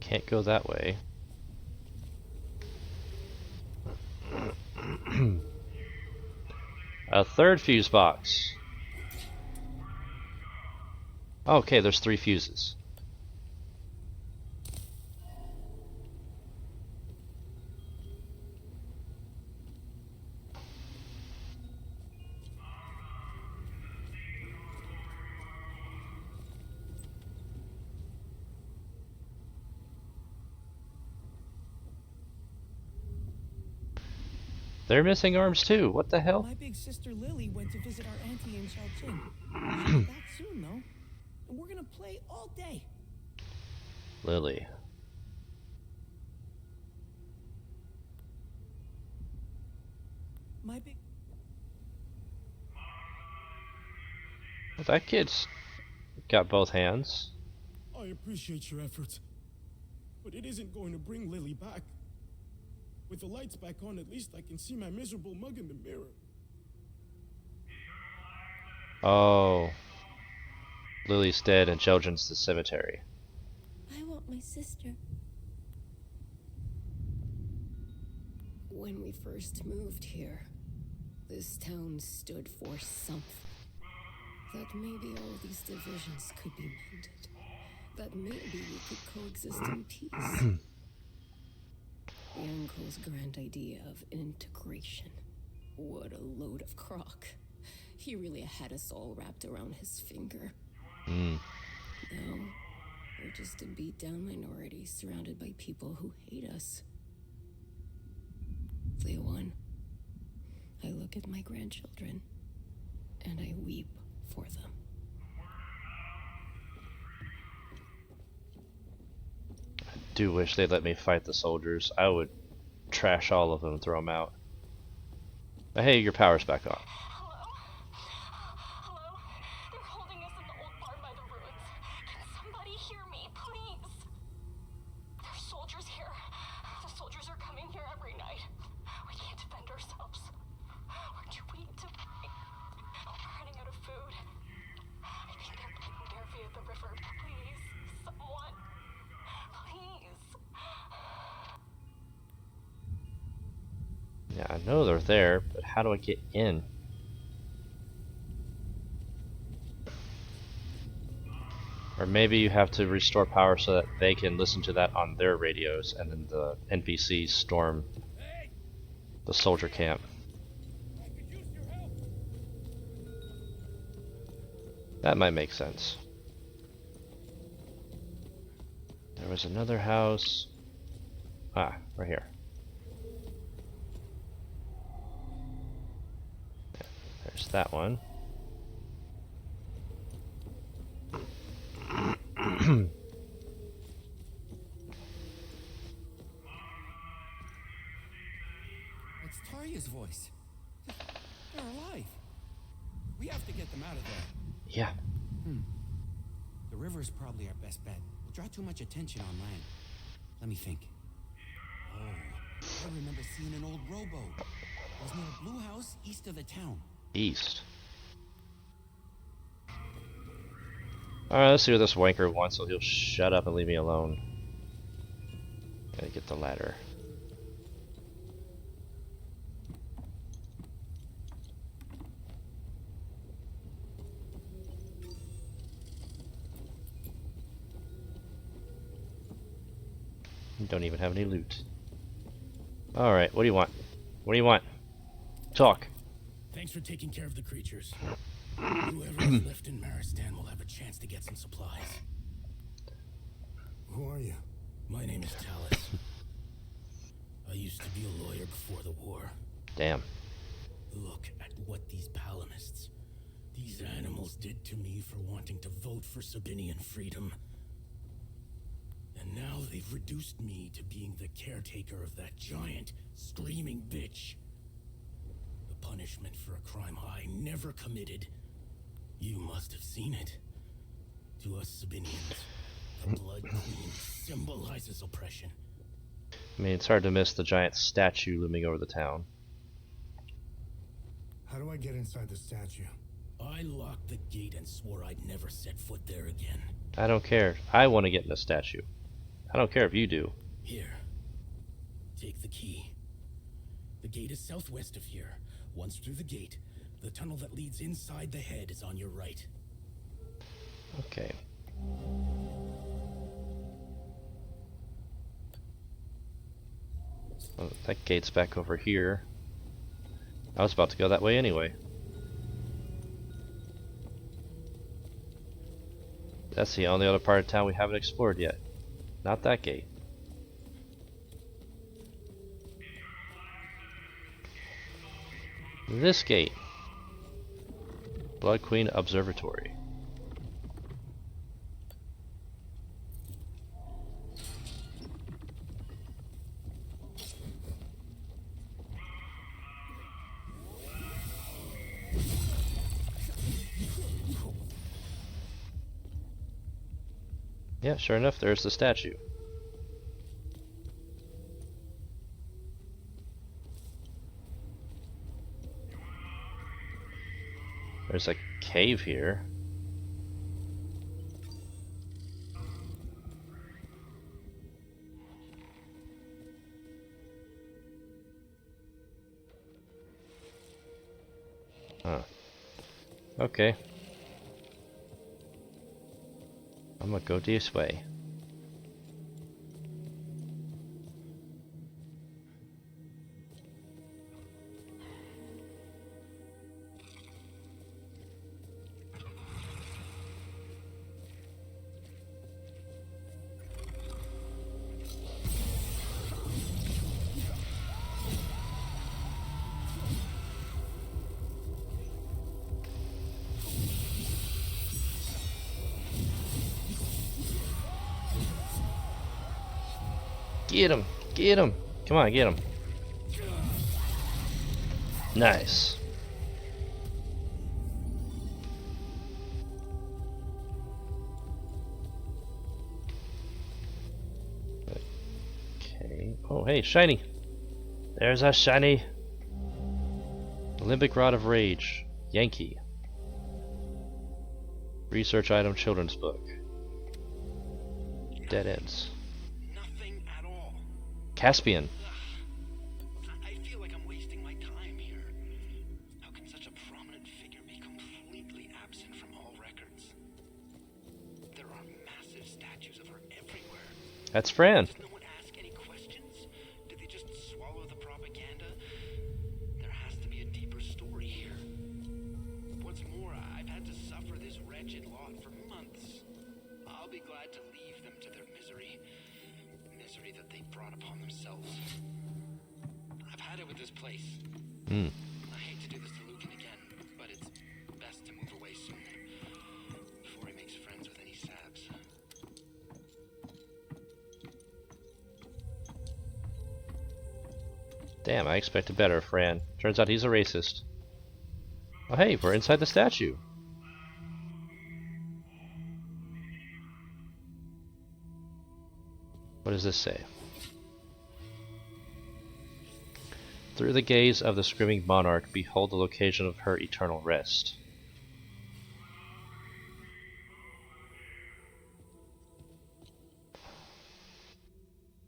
Can't go that way. A 3rd fuse box. Okay, there's 3 fuses. They're missing arms too. What the hell? My big sister Lily went to visit our auntie in Jeljin. She'll be back soon, though. And we're gonna play all day. Lily. My big... Well, that kid's got both hands. I appreciate your efforts, but it isn't going to bring Lily back. With the lights back on, at least I can see my miserable mug in the mirror. Oh. Lily's dead and Jeljin's the cemetery. I want my sister. When we first moved here, this town stood for something. That maybe all these divisions could be mended. That maybe we could coexist in peace. Yanko's grand idea of integration. What a load of crock. He really had us all wrapped around his finger. Now, we're just a beat-down minority surrounded by people who hate us. Leon, I look at my grandchildren, and I weep for them. do wish they'd let me fight the soldiers. I would trash all of them and throw them out. But hey, your power's back on. Hello? They're holding us in the old barn by the ruins. Can somebody hear me, please? There's soldiers here. The soldiers are coming here every night. We can't defend ourselves. We're too weak to fight. We're running out of food. I think they're putting there via the river. Please, someone. Please. Yeah, I know they're there, but how do I get in? Or maybe you have to restore power so that they can listen to that on their radios, and then the NPCs storm the soldier camp. That might make sense. There was another house. Ah, right here. There's that one. It's Tarya's voice. They're alive. We have to get them out of there. Yeah. The river is probably our best bet. We'll draw too much attention on land. Let me think. Oh, I remember seeing an old rowboat. It was near a blue house east of the town. East. Alright, let's see what this wanker wants so he'll shut up and leave me alone. Gotta get the ladder. Don't even have any loot. Alright, what do you want? What do you want? Talk. Thanks for taking care of the creatures. Whoever is left in Marastan will have a chance to get some supplies. Who are you? My name is Talus. I used to be a lawyer before the war. Damn. Look at what these palamists, these animals did to me for wanting to vote for Sabinian freedom. And now they've reduced me to being the caretaker of that giant, screaming bitch. The punishment for a crime I never committed. You must have seen it. To us Sabinians, the Blood Queen symbolizes oppression. I mean, it's hard to miss the giant statue looming over the town. How do I get inside the statue? I locked the gate and swore I'd never set foot there again. I don't care. I want to get in the statue. I don't care if you do. Here. Take the key. The gate is southwest of here. Once through the gate, the tunnel that leads inside the head is on your right. Okay. Oh, that gate's back over here. I was about to go that way anyway. That's the only other part of town we haven't explored yet. Not that gate. This gate. Blood Queen Observatory. Yeah, sure enough, there's the statue. There's a cave here. Huh. Okay. I'm gonna go this way. Get him! Get him! Come on, get him! Nice. Okay. Oh, hey, shiny! There's a shiny! Lymbic Rod of Rage. Yankee. Research item, children's book. Dead ends. Nothing at all. Caspian. I feel like I'm wasting my time here. How can such a prominent figure be completely absent from all records? There are massive statues of her everywhere. That's Fran. Does no one ask any questions? Did they just swallow the propaganda? There has to be a deeper story here. What's more, I've had to suffer this wretched lot for months. I'll be glad to leave them to their misery. Misery that they brought upon themselves. I've had it with this place. I hate to do this to Lucan again, but it's best to move away soon. Before he makes friends with any sabs. Damn, I expected better, Fran. Turns out he's a racist. Oh hey, we're inside the statue. What does this say? Through the gaze of the screaming monarch, behold the location of her eternal rest.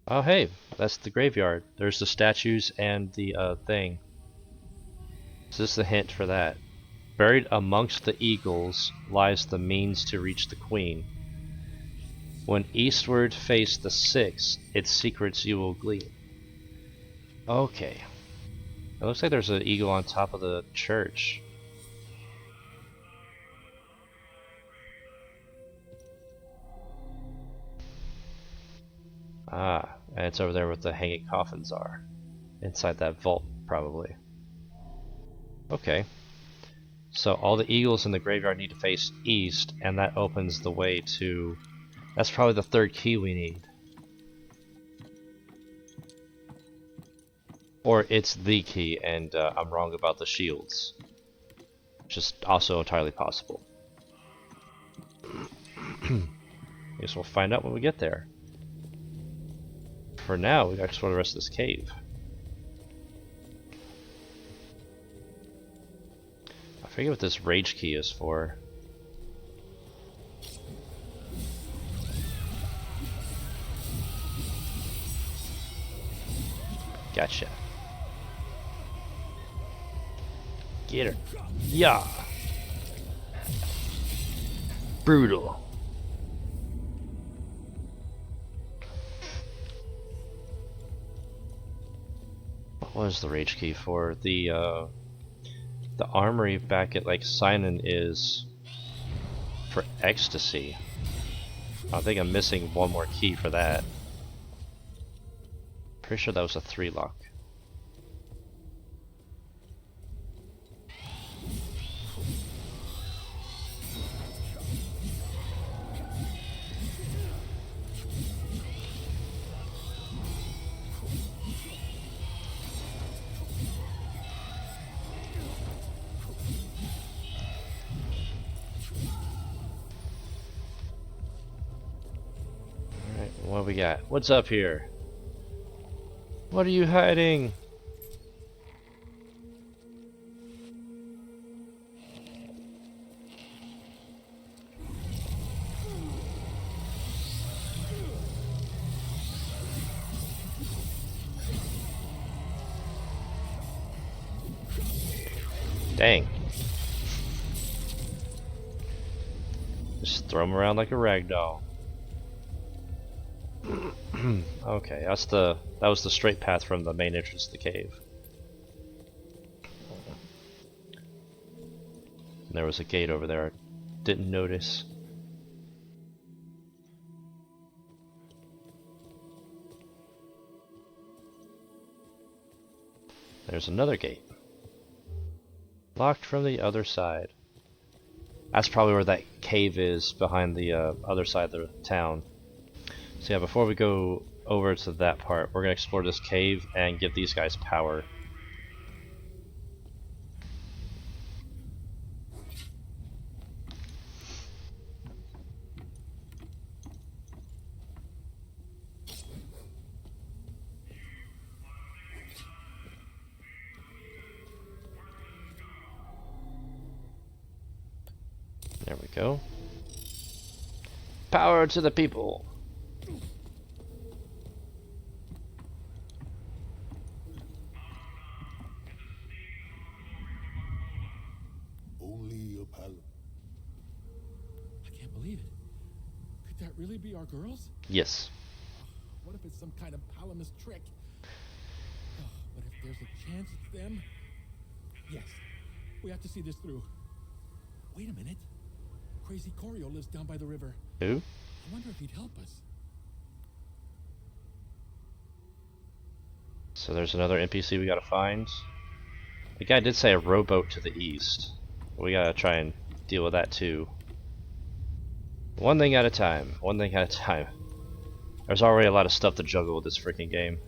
Oh hey, that's the graveyard. There's the statues and the thing. Is this the hint for that? Buried amongst the eagles lies the means to reach the queen. When eastward face the six, its secrets you will glean. Okay. It looks like there's an eagle on top of the church. Ah, and it's over there where the hanging coffins are. Inside that vault, probably. Okay. So all the eagles in the graveyard need to face east, and that opens the way to... That's probably the third key we need. Or it's the key, and I'm wrong about the shields. Just also entirely possible. Guess we'll find out when we get there. For now, we gotta explore the rest of this cave. I forget what this rage key is for. Gotcha. Get her. Yeah. Brutal. What was the rage key for? The armory back at like Sinon is for ecstasy. I think I'm missing one more key for that. Pretty sure that was a 3-lock. Alright, what do we got? What's up here? What are you hiding? Dang. Just throw him around like a rag doll. Okay, that was the straight path from the main entrance to the cave. And there was a gate over there. I didn't notice. There's another gate. Locked from the other side. That's probably where that cave is, behind the other side of the town. So yeah, before we go over to that part. We're gonna explore this cave and give these guys power. There we go. Power to the people. Only a pal. I can't believe it. Could that really be our girls? Yes. What if it's some kind of Palamas trick? Oh, but if there's a chance it's them... Yes, we have to see this through. Wait a minute. Crazy Corio lives down by the river. Who? I wonder if he'd help us. So there's another NPC we gotta find. The guy did say a rowboat to the east. We gotta try and deal with that too. One thing at a time. One thing at a time. There's already a lot of stuff to juggle with this freaking game.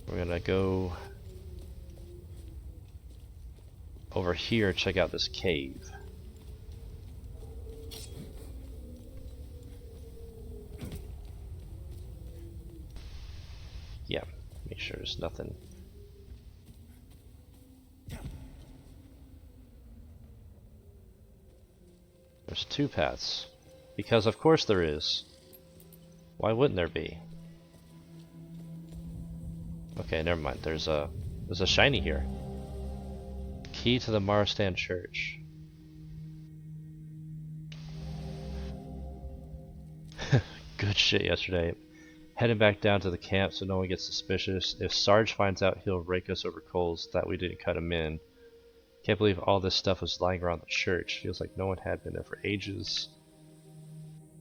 We're gonna go over here, check out this cave. Yeah, make sure there's nothing. There's two paths. Because of course there is. Why wouldn't there be? Okay, never mind. There's a shiny here. Key to the Marastan church. Good shit yesterday. Heading back down to the camp so no one gets suspicious. If Sarge finds out, he'll rake us over coals that we didn't cut him in. Can't believe all this stuff was lying around the church. Feels like no one had been there for ages.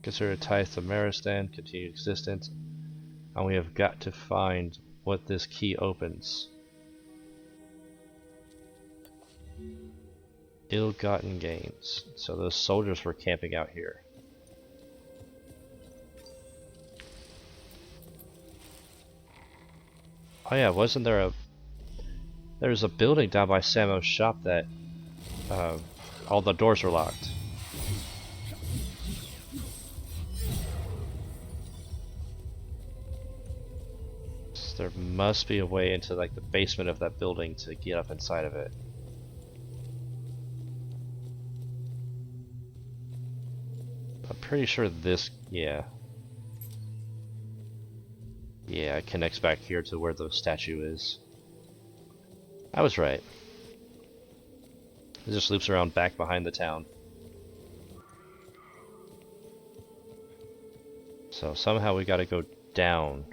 Consider ties to Marastan, continued existence. And we have got to find what this key opens. Ill-gotten gains. So those soldiers were camping out here. Oh yeah, wasn't there there's a building down by Samo's shop that all the doors are locked. So there must be a way into like the basement of that building to get up inside of it. I'm pretty sure this, yeah, it connects back here to where the statue is. I was right. It just loops around back behind the town. So somehow we gotta go down.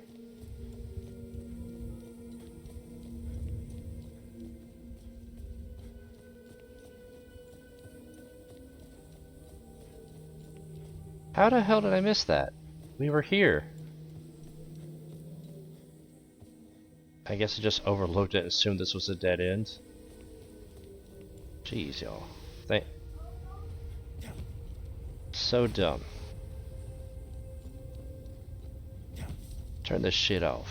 How the hell did I miss that? We were here. I guess I just overlooked it and assumed this was a dead end. Jeez, y'all. So dumb. Turn this shit off.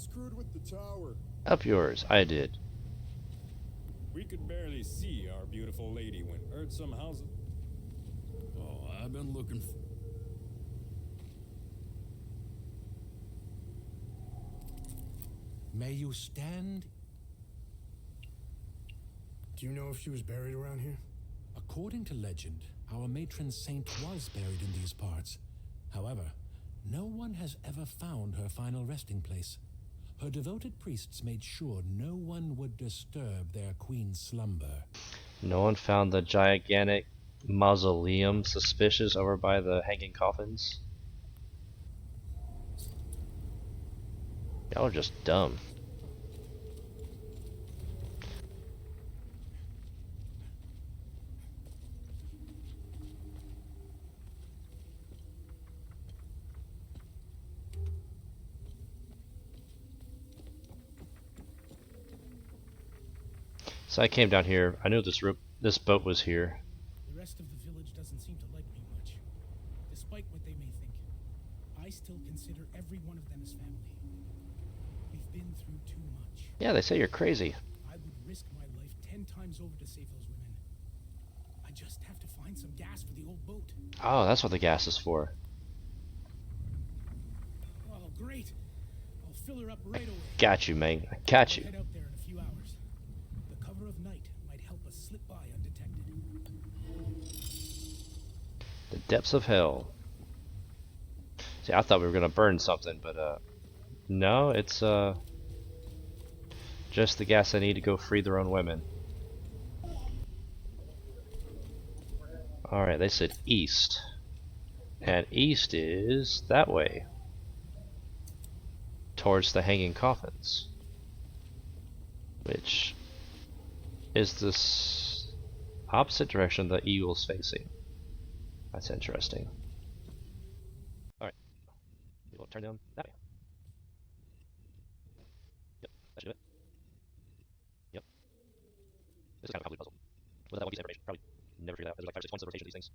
Screwed with the tower. Up yours, I did. We could barely see our beautiful lady when heard some houses. Oh, I've been looking for... May you stand? Do you know if she was buried around here? According to legend, our matron saint was buried in these parts. However, no one has ever found her final resting place. Her devoted priests made sure no one would disturb their queen's slumber. No one found the gigantic mausoleum suspicious over by the hanging coffins? Y'all are just dumb. So I came down here. I knew this boat was here. The rest of the village doesn't seem to like me much. Despite what they may think, I still consider every one of them as family. We've been through too much. Yeah, they say you're crazy. I would risk my life 10 times over to save those women. I just have to find some gas for the old boat. Oh, that's what the gas is for. Oh, great. I'll fill her up right away. Got you, man. I got you. Head out there in a few hours. The cover of night might help us slip by undetected. The depths of hell. See, I thought we were gonna burn something, but no, it's just the gas I need to go free their own women. Alright, they said east. And east is that way. Towards the hanging coffins. Which is this opposite direction the eagle's facing. That's interesting. Alright. We'll turn them that way. Yep, that should do it. Yep. This is kind of a convoluted puzzle. With that one piece of information, probably never figured out. There's like 5 or 6 points of rotation of these things.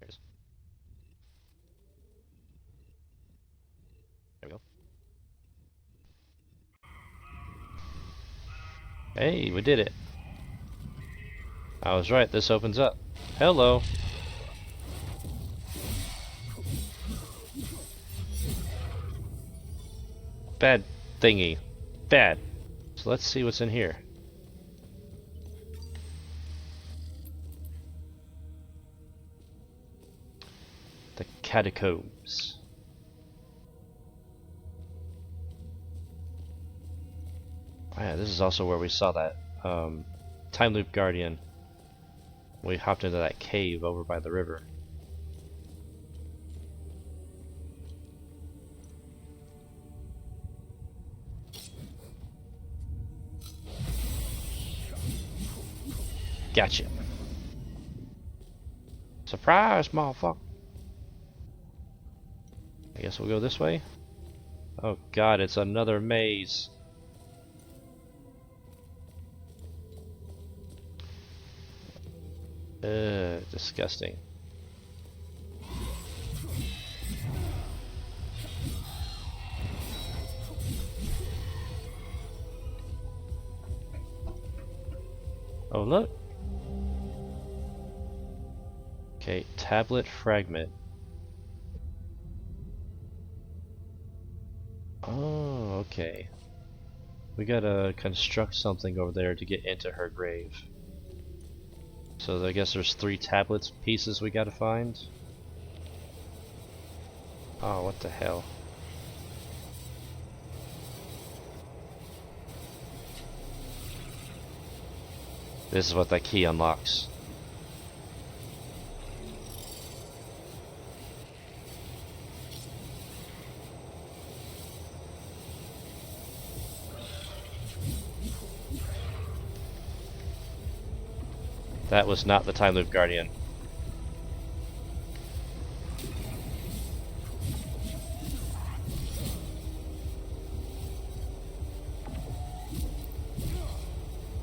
There it is. There we go. Hey, we did it. I was right, this opens up. Hello. Bad thingy. Bad. So let's see what's in here. The catacombs. Oh yeah, this is also where we saw that Timeloop Guardian. We hopped into that cave over by the river. Gotcha. Surprise, motherfucker. I guess we'll go this way. Oh god, it's another maze. Disgusting. Oh look. Okay, tablet fragment. Oh, okay. We gotta construct something over there to get into her grave. So I guess there's 3 tablets pieces we gotta find. Oh, what the hell. This is what that key unlocks. That was not the Timeloop Guardian.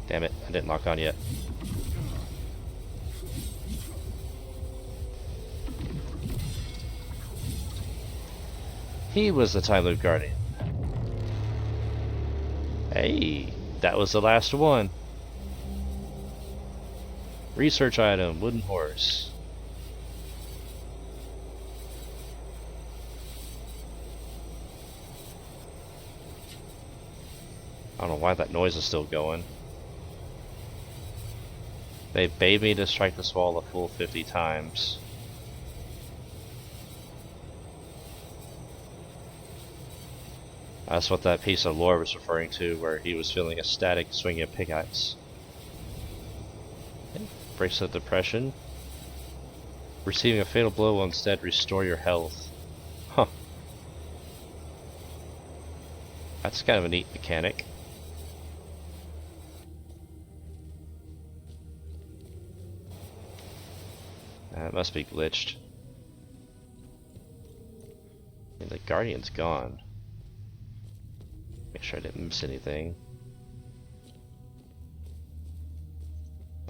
Damn it, I didn't lock on yet. He was the Timeloop Guardian. Hey, that was the last one. Research item, wooden horse. I don't know why that noise is still going. They bade me to strike this wall a full 50 times. That's what that piece of lore was referring to, where he was feeling ecstatic swinging a pickaxe. Breaks of depression. Receiving a fatal blow will instead restore your health. Huh. That's kind of a neat mechanic. It must be glitched. And the Guardian's gone. Make sure I didn't miss anything.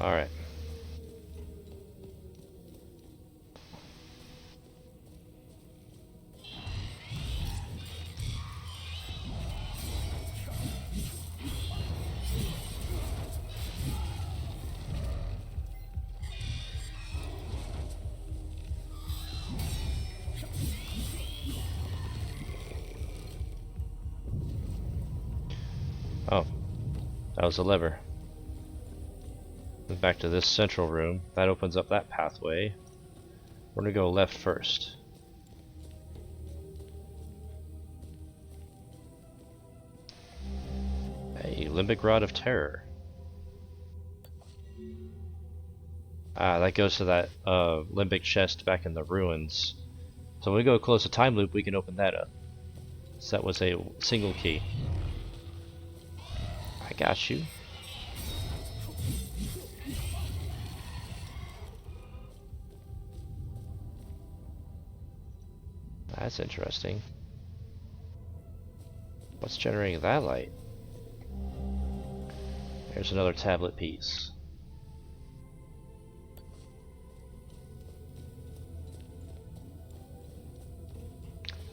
Alright. Oh, that was a lever. Back to this central room. That opens up that pathway. We're gonna go left first. A Limbic Rod of Terror. Ah, that goes to that Limbic chest back in the ruins. So when we go close to Timeloop, we can open that up. So that was a single key. I got you. That's interesting. What's generating that light? There's another tablet piece.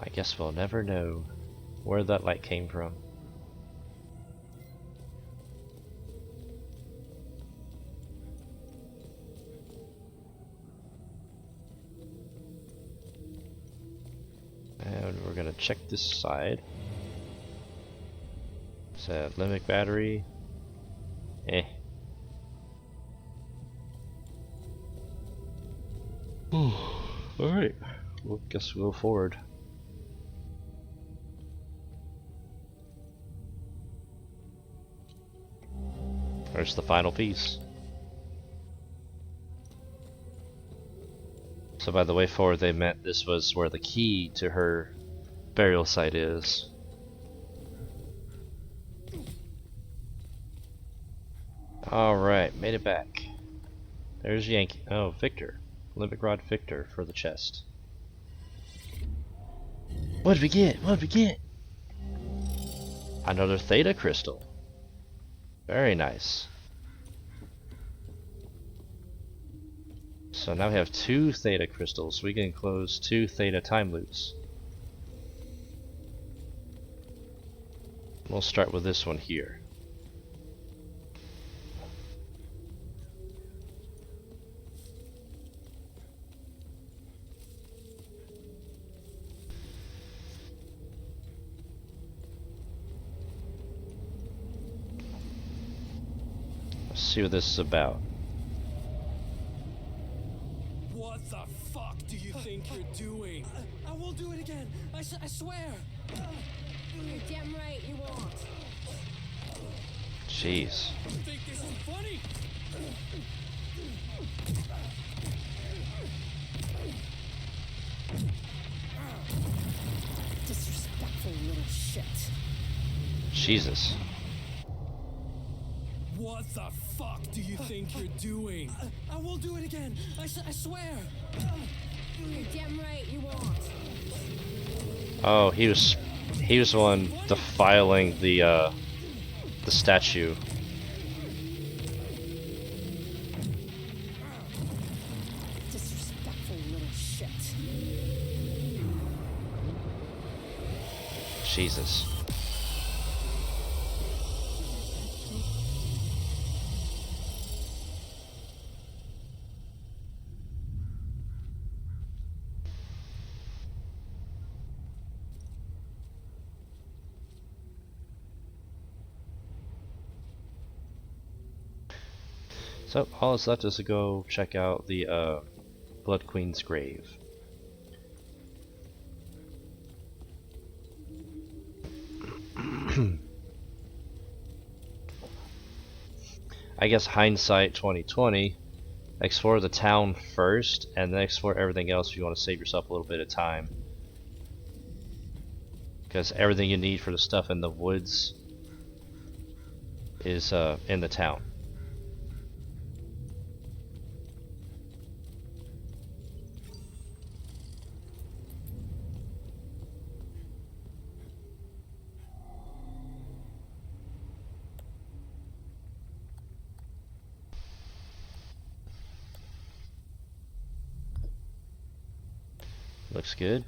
I guess we'll never know where that light came from. And we're gonna check this side. It's a Limbic battery. Alright, well, guess we'll go forward. There's the final piece. So by the way forward, they meant this was where the key to her burial site is. Alright, made it back. There's Yankee. Oh, Victor. Limbic Rod Victor for the chest. What did we get? What did we get? Another Theta crystal. Very nice. So now we have 2 Theta crystals. We can close 2 Theta time loops. We'll start with this one here. Let's see what this is about. What the fuck do you think you're doing? I won't do it again. I swear. You're damn right you won't. Jeez. You think this is funny? Disrespectful little shit. Jesus. What the fuck do you think you're doing? I won't do it again. I swear. You're damn right you won't. Oh, he was the one defiling the statue. Disrespectful little shit. Jesus. So all that's left is to go check out the Blood Queen's grave. I guess hindsight 2020, explore the town first and then explore everything else if you want to save yourself a little bit of time. Because everything you need for the stuff in the woods is in the town. looks good.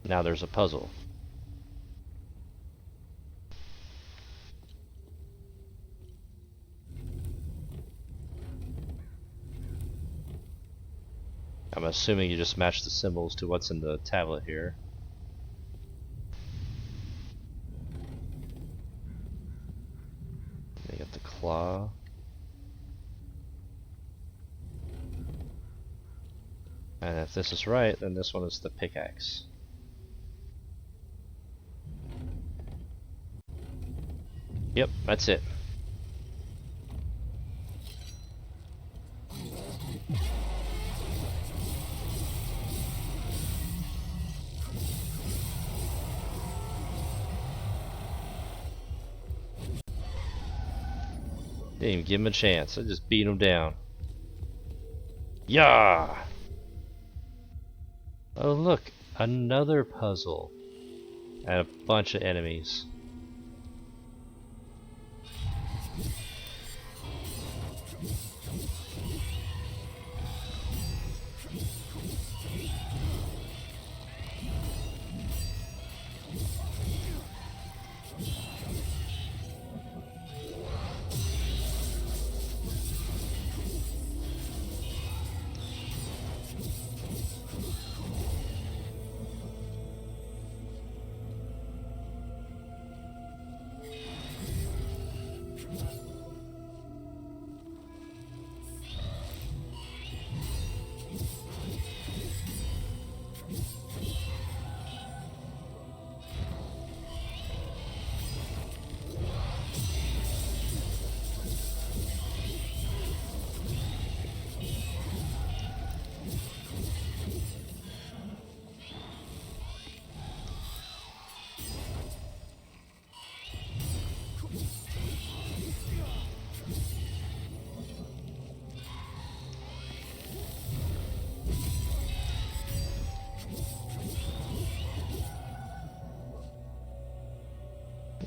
Now there's a puzzle. I'm assuming you just match the symbols to what's in the tablet here. You get the claw. And if this is right, then this one is the pickaxe. Yep, that's it. Didn't even give him a chance. I just beat him down. Yeah. Oh look, another puzzle. And a bunch of enemies.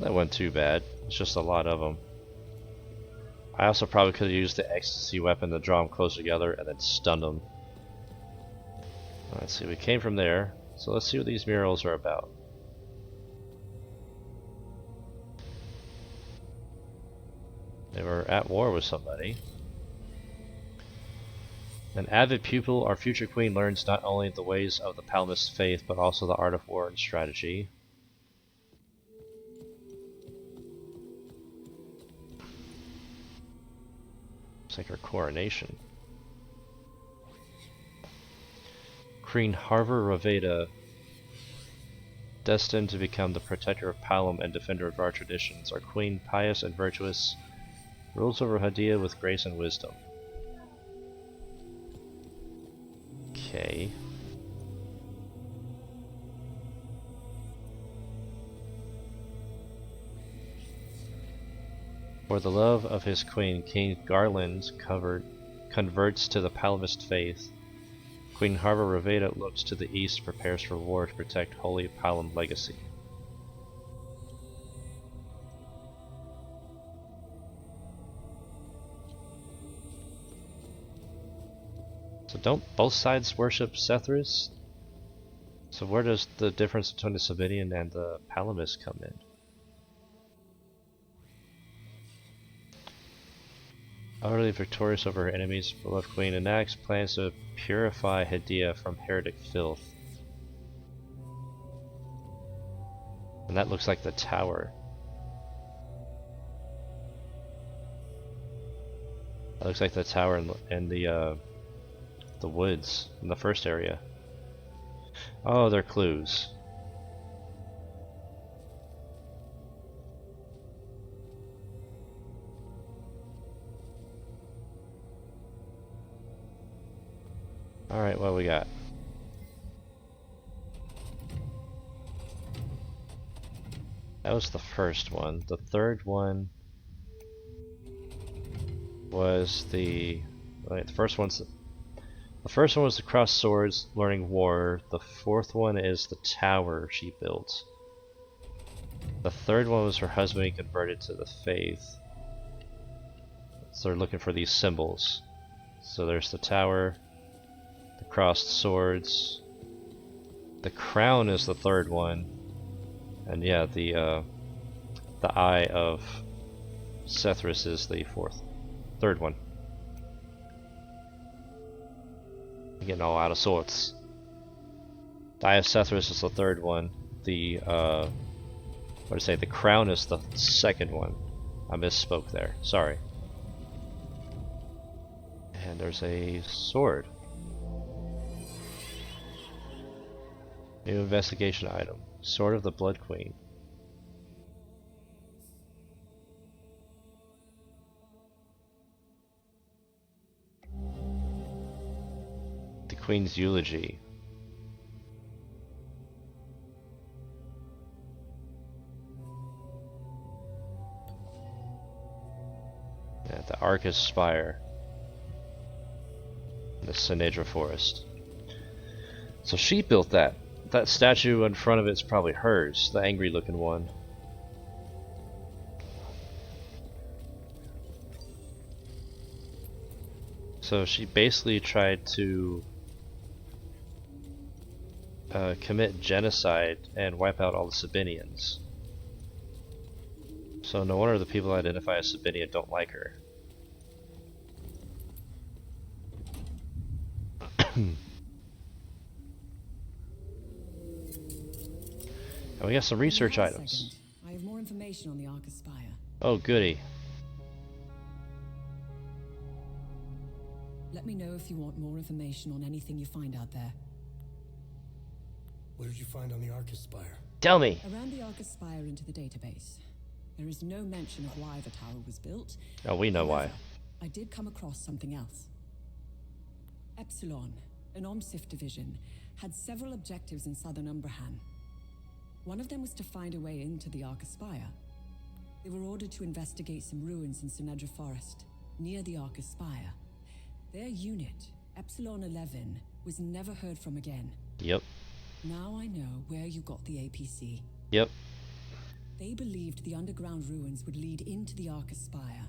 That wasn't too bad. It's just a lot of them. I also probably could have used the ecstasy weapon to draw them closer together and then stun them. Let's see, we came from there, so let's see what these murals are about. They were at war with somebody. An avid pupil, our future queen learns not only the ways of the Palamist faith, but also the art of war and strategy. It's like her coronation. Queen Harver Raveda, destined to become the protector of Palom and defender of our traditions. Our queen, pious and virtuous, rules over Hadia with grace and wisdom. Okay. For the love of his queen, King Garland converts to the Palamist faith. Queen Harva Raveda looks to the east, prepares for war to protect Holy Palom legacy. So don't both sides worship Sethris? So where does the difference between the Sabinian and the Palamist come in? Utterly victorious over her enemies, beloved Queen Anax plans to purify Hadia from heretic filth. And that looks like the tower. That looks like the tower in the woods in the first area. Oh, they're clues. Alright, what we got? That was the first one. The third one was the first one was the crossed swords, learning war. The fourth one is the tower she built. The third one was her husband being converted to the faith. So they're looking for these symbols. So there's the tower, the crossed swords, the crown is the third one, and yeah, the eye of Sethris is the third one. I'm getting all out of sorts. The eye of Sethris is the third one. The what to say? The crown is the second one. I misspoke there. Sorry. And there's a sword. New investigation item. Sword of the Blood Queen. The Queen's eulogy. Yeah, the Arcus Spire. The Sinedra Forest. So she built that. That statue in front of it's probably hers, the angry looking one. So she basically tried to commit genocide and wipe out all the Sabinians. So no wonder the people who identify as Sabinian don't like her. And we got some research items. I have more information on the Arcus Spire. Oh, goody. Let me know if you want more information on anything you find out there. What did you find on the Arcus Spire? Tell me. Around the Arcus Spire into the database. There is no mention of why the tower was built. Oh, we know However, why. I did come across something else. Epsilon, an OMSIF division, had several objectives in southern Umbrahan. One of them was to find a way into the Arcus Spire. They were ordered to investigate some ruins in Sinedra Forest, near the Arcus Spire. Their unit, Epsilon 11, was never heard from again. Yep. Now I know where you got the APC. Yep. They believed the underground ruins would lead into the Arcus Spire.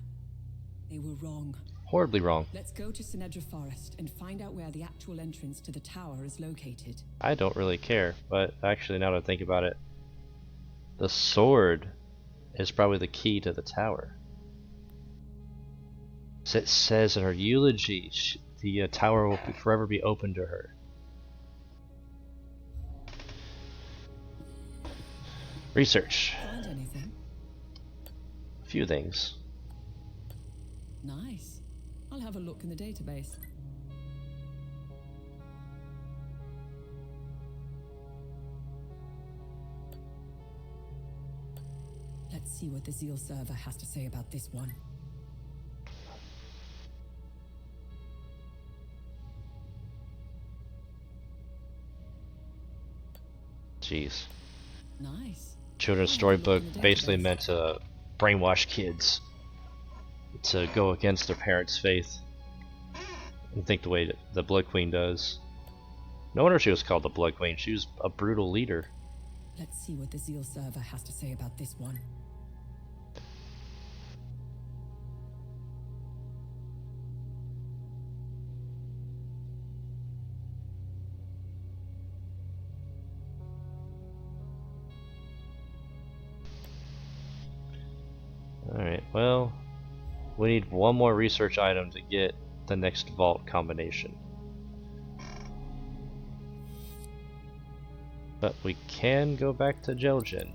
They were wrong. Horribly wrong. Let's go to Sinedra Forest and find out where the actual entrance to the tower is located. I don't really care, but actually now that I think about it, the sword is probably the key to the tower. It says in her eulogy, the tower will forever be open to her. Research. Find anything? A few things. Nice. I'll have a look in the database. Let's see what the Zeal server has to say about this one. Jeez. Nice. Children's storybook basically meant to brainwash kids to go against their parents' faith and think the way that the Blood Queen does. No wonder she was called the Blood Queen. She was a brutal leader. Let's see what the Zeal server has to say about this one. Alright, well, we need one more research item to get the next vault combination. But we can go back to Jeljin.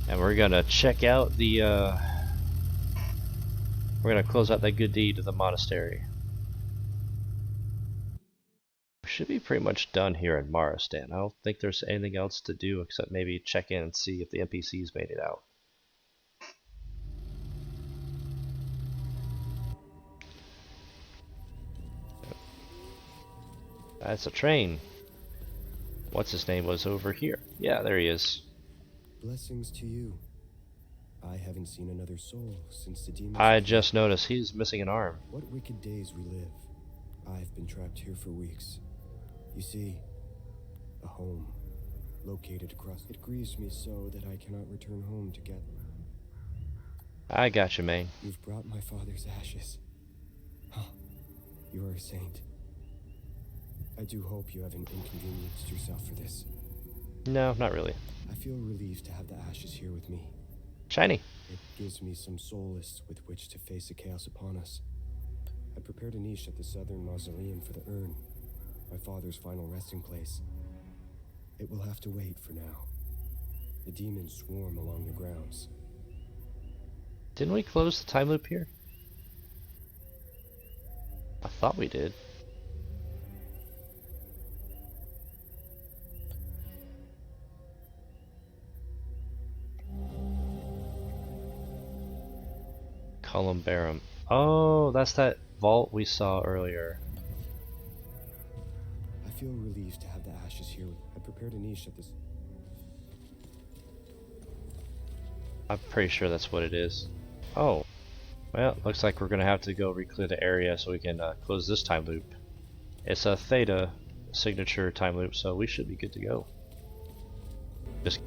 And we're gonna check out the, we're gonna close out that good deed of the monastery. We should be pretty much done here in Marastan. I don't think there's anything else to do except maybe check in and see if the NPCs made it out. That's a train. What's his name was over here. Yeah, there he is. Blessings to you. I haven't seen another soul since the demons. I just noticed he's missing an arm. What wicked days we live. I've been trapped here for weeks. You see, A home. Located across. It grieves me so that I cannot return home together. I got you, man. You've brought my father's ashes. Huh. You are a saint. I do hope you haven't inconvenienced yourself for this. No, not really. I feel relieved to have the ashes here with me. Shiny. It gives me some solace with which to face the chaos upon us. I prepared a niche at the southern mausoleum for the urn, my father's final resting place. It will have to wait for now. The demons swarm along the grounds. Didn't we close the time loop here? I thought we did. Columbarum. Oh, that's that vault we saw earlier. I feel relieved to have the ashes here. I prepared a niche at this. I'm pretty sure that's what it is. Oh. Well, looks like we're gonna have to go re-clear the area so we can close this time loop. It's a theta signature time loop, so we should be good to go. Just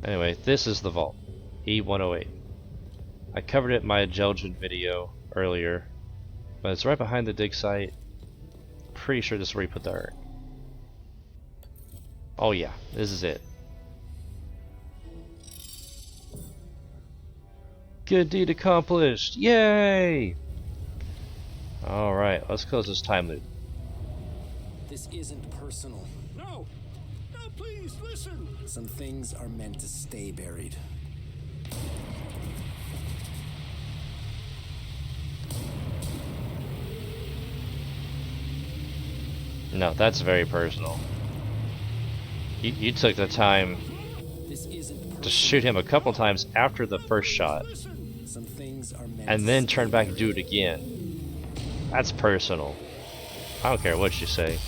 anyway, this is the vault, E108. I covered it in my Jeljin video earlier, but it's right behind the dig site. Pretty sure this is where you put the urn. Oh yeah, this is it. Good deed accomplished! Yay! Alright, let's close this time loop. This isn't personal. No! No, please, listen! Some things are meant to stay buried. No, that's very personal. You took the time to shoot him a couple times after the first shot, Some things are meant and then turn back and do it again. That's personal. I don't care what you say.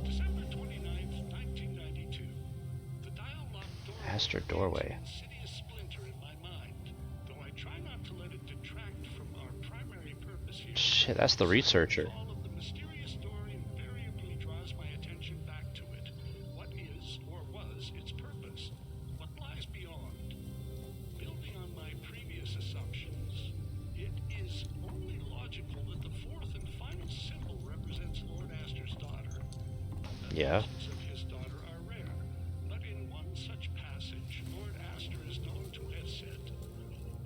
December 29th, 1992. The dial-locked door Master doorway. insidious splinter in my mind, though I try not to let it detract from our primary purpose here. Shit, that's the researcher. All of the mysterious door invariably draws my attention back to it. What is, or was, its purpose? What lies beyond? Building on my previous assumptions, it is only logical that the fourth and final symbol represents Lord Astor's daughter. Yeah. Of his daughter are rare, but in one such passage, Lord Astor is known to have said,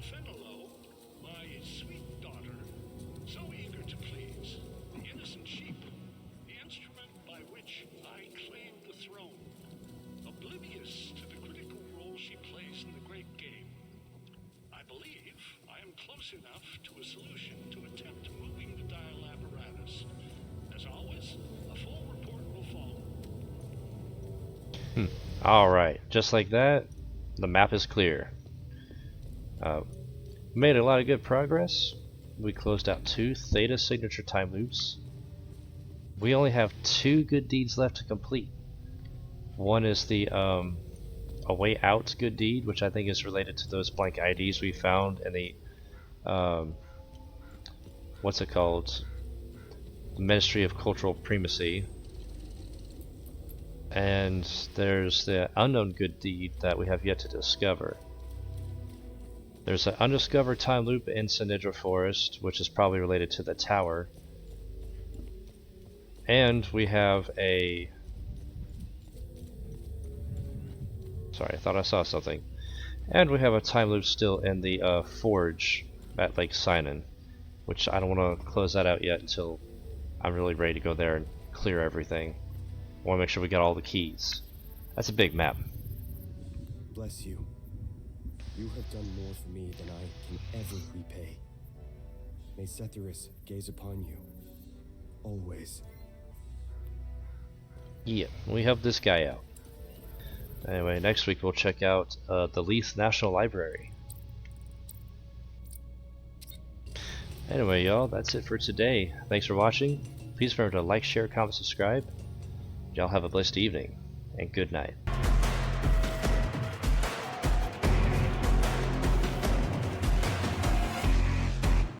"Fenello, my sweet daughter, so eager to please, the innocent sheep, the instrument by which I claimed the throne, oblivious to the critical role she plays in the great game. I believe I am close enough to a solution to attempt moving the dial apparatus. As always, a full report will follow." Alright, just like that, the map is clear. Made a lot of good progress. We closed out 2 theta signature time loops. We only have 2 good deeds left to complete. One is the a way out good deed, which I think is related to those blank IDs we found in the what's it called? The Ministry of Cultural Primacy. And there's the unknown good deed that we have yet to discover. There's an undiscovered time loop in Sinidra Forest, which is probably related to the tower. And we have a... Sorry, I thought I saw something. And we have a time loop still in the forge at Lake Sinan, which I don't want to close that out yet until I'm really ready to go there and clear everything. I want to make sure we got all the keys. That's a big map. Bless you. You have done more for me than I can ever repay. May Setherus gaze upon you. Always. Yeah, we helped this guy out. Anyway, next week we'll check out the Lethe National Library. Anyway, y'all, that's it for today. Thanks for watching. Please remember to like, share, comment, subscribe. Y'all have a blessed evening, and good night.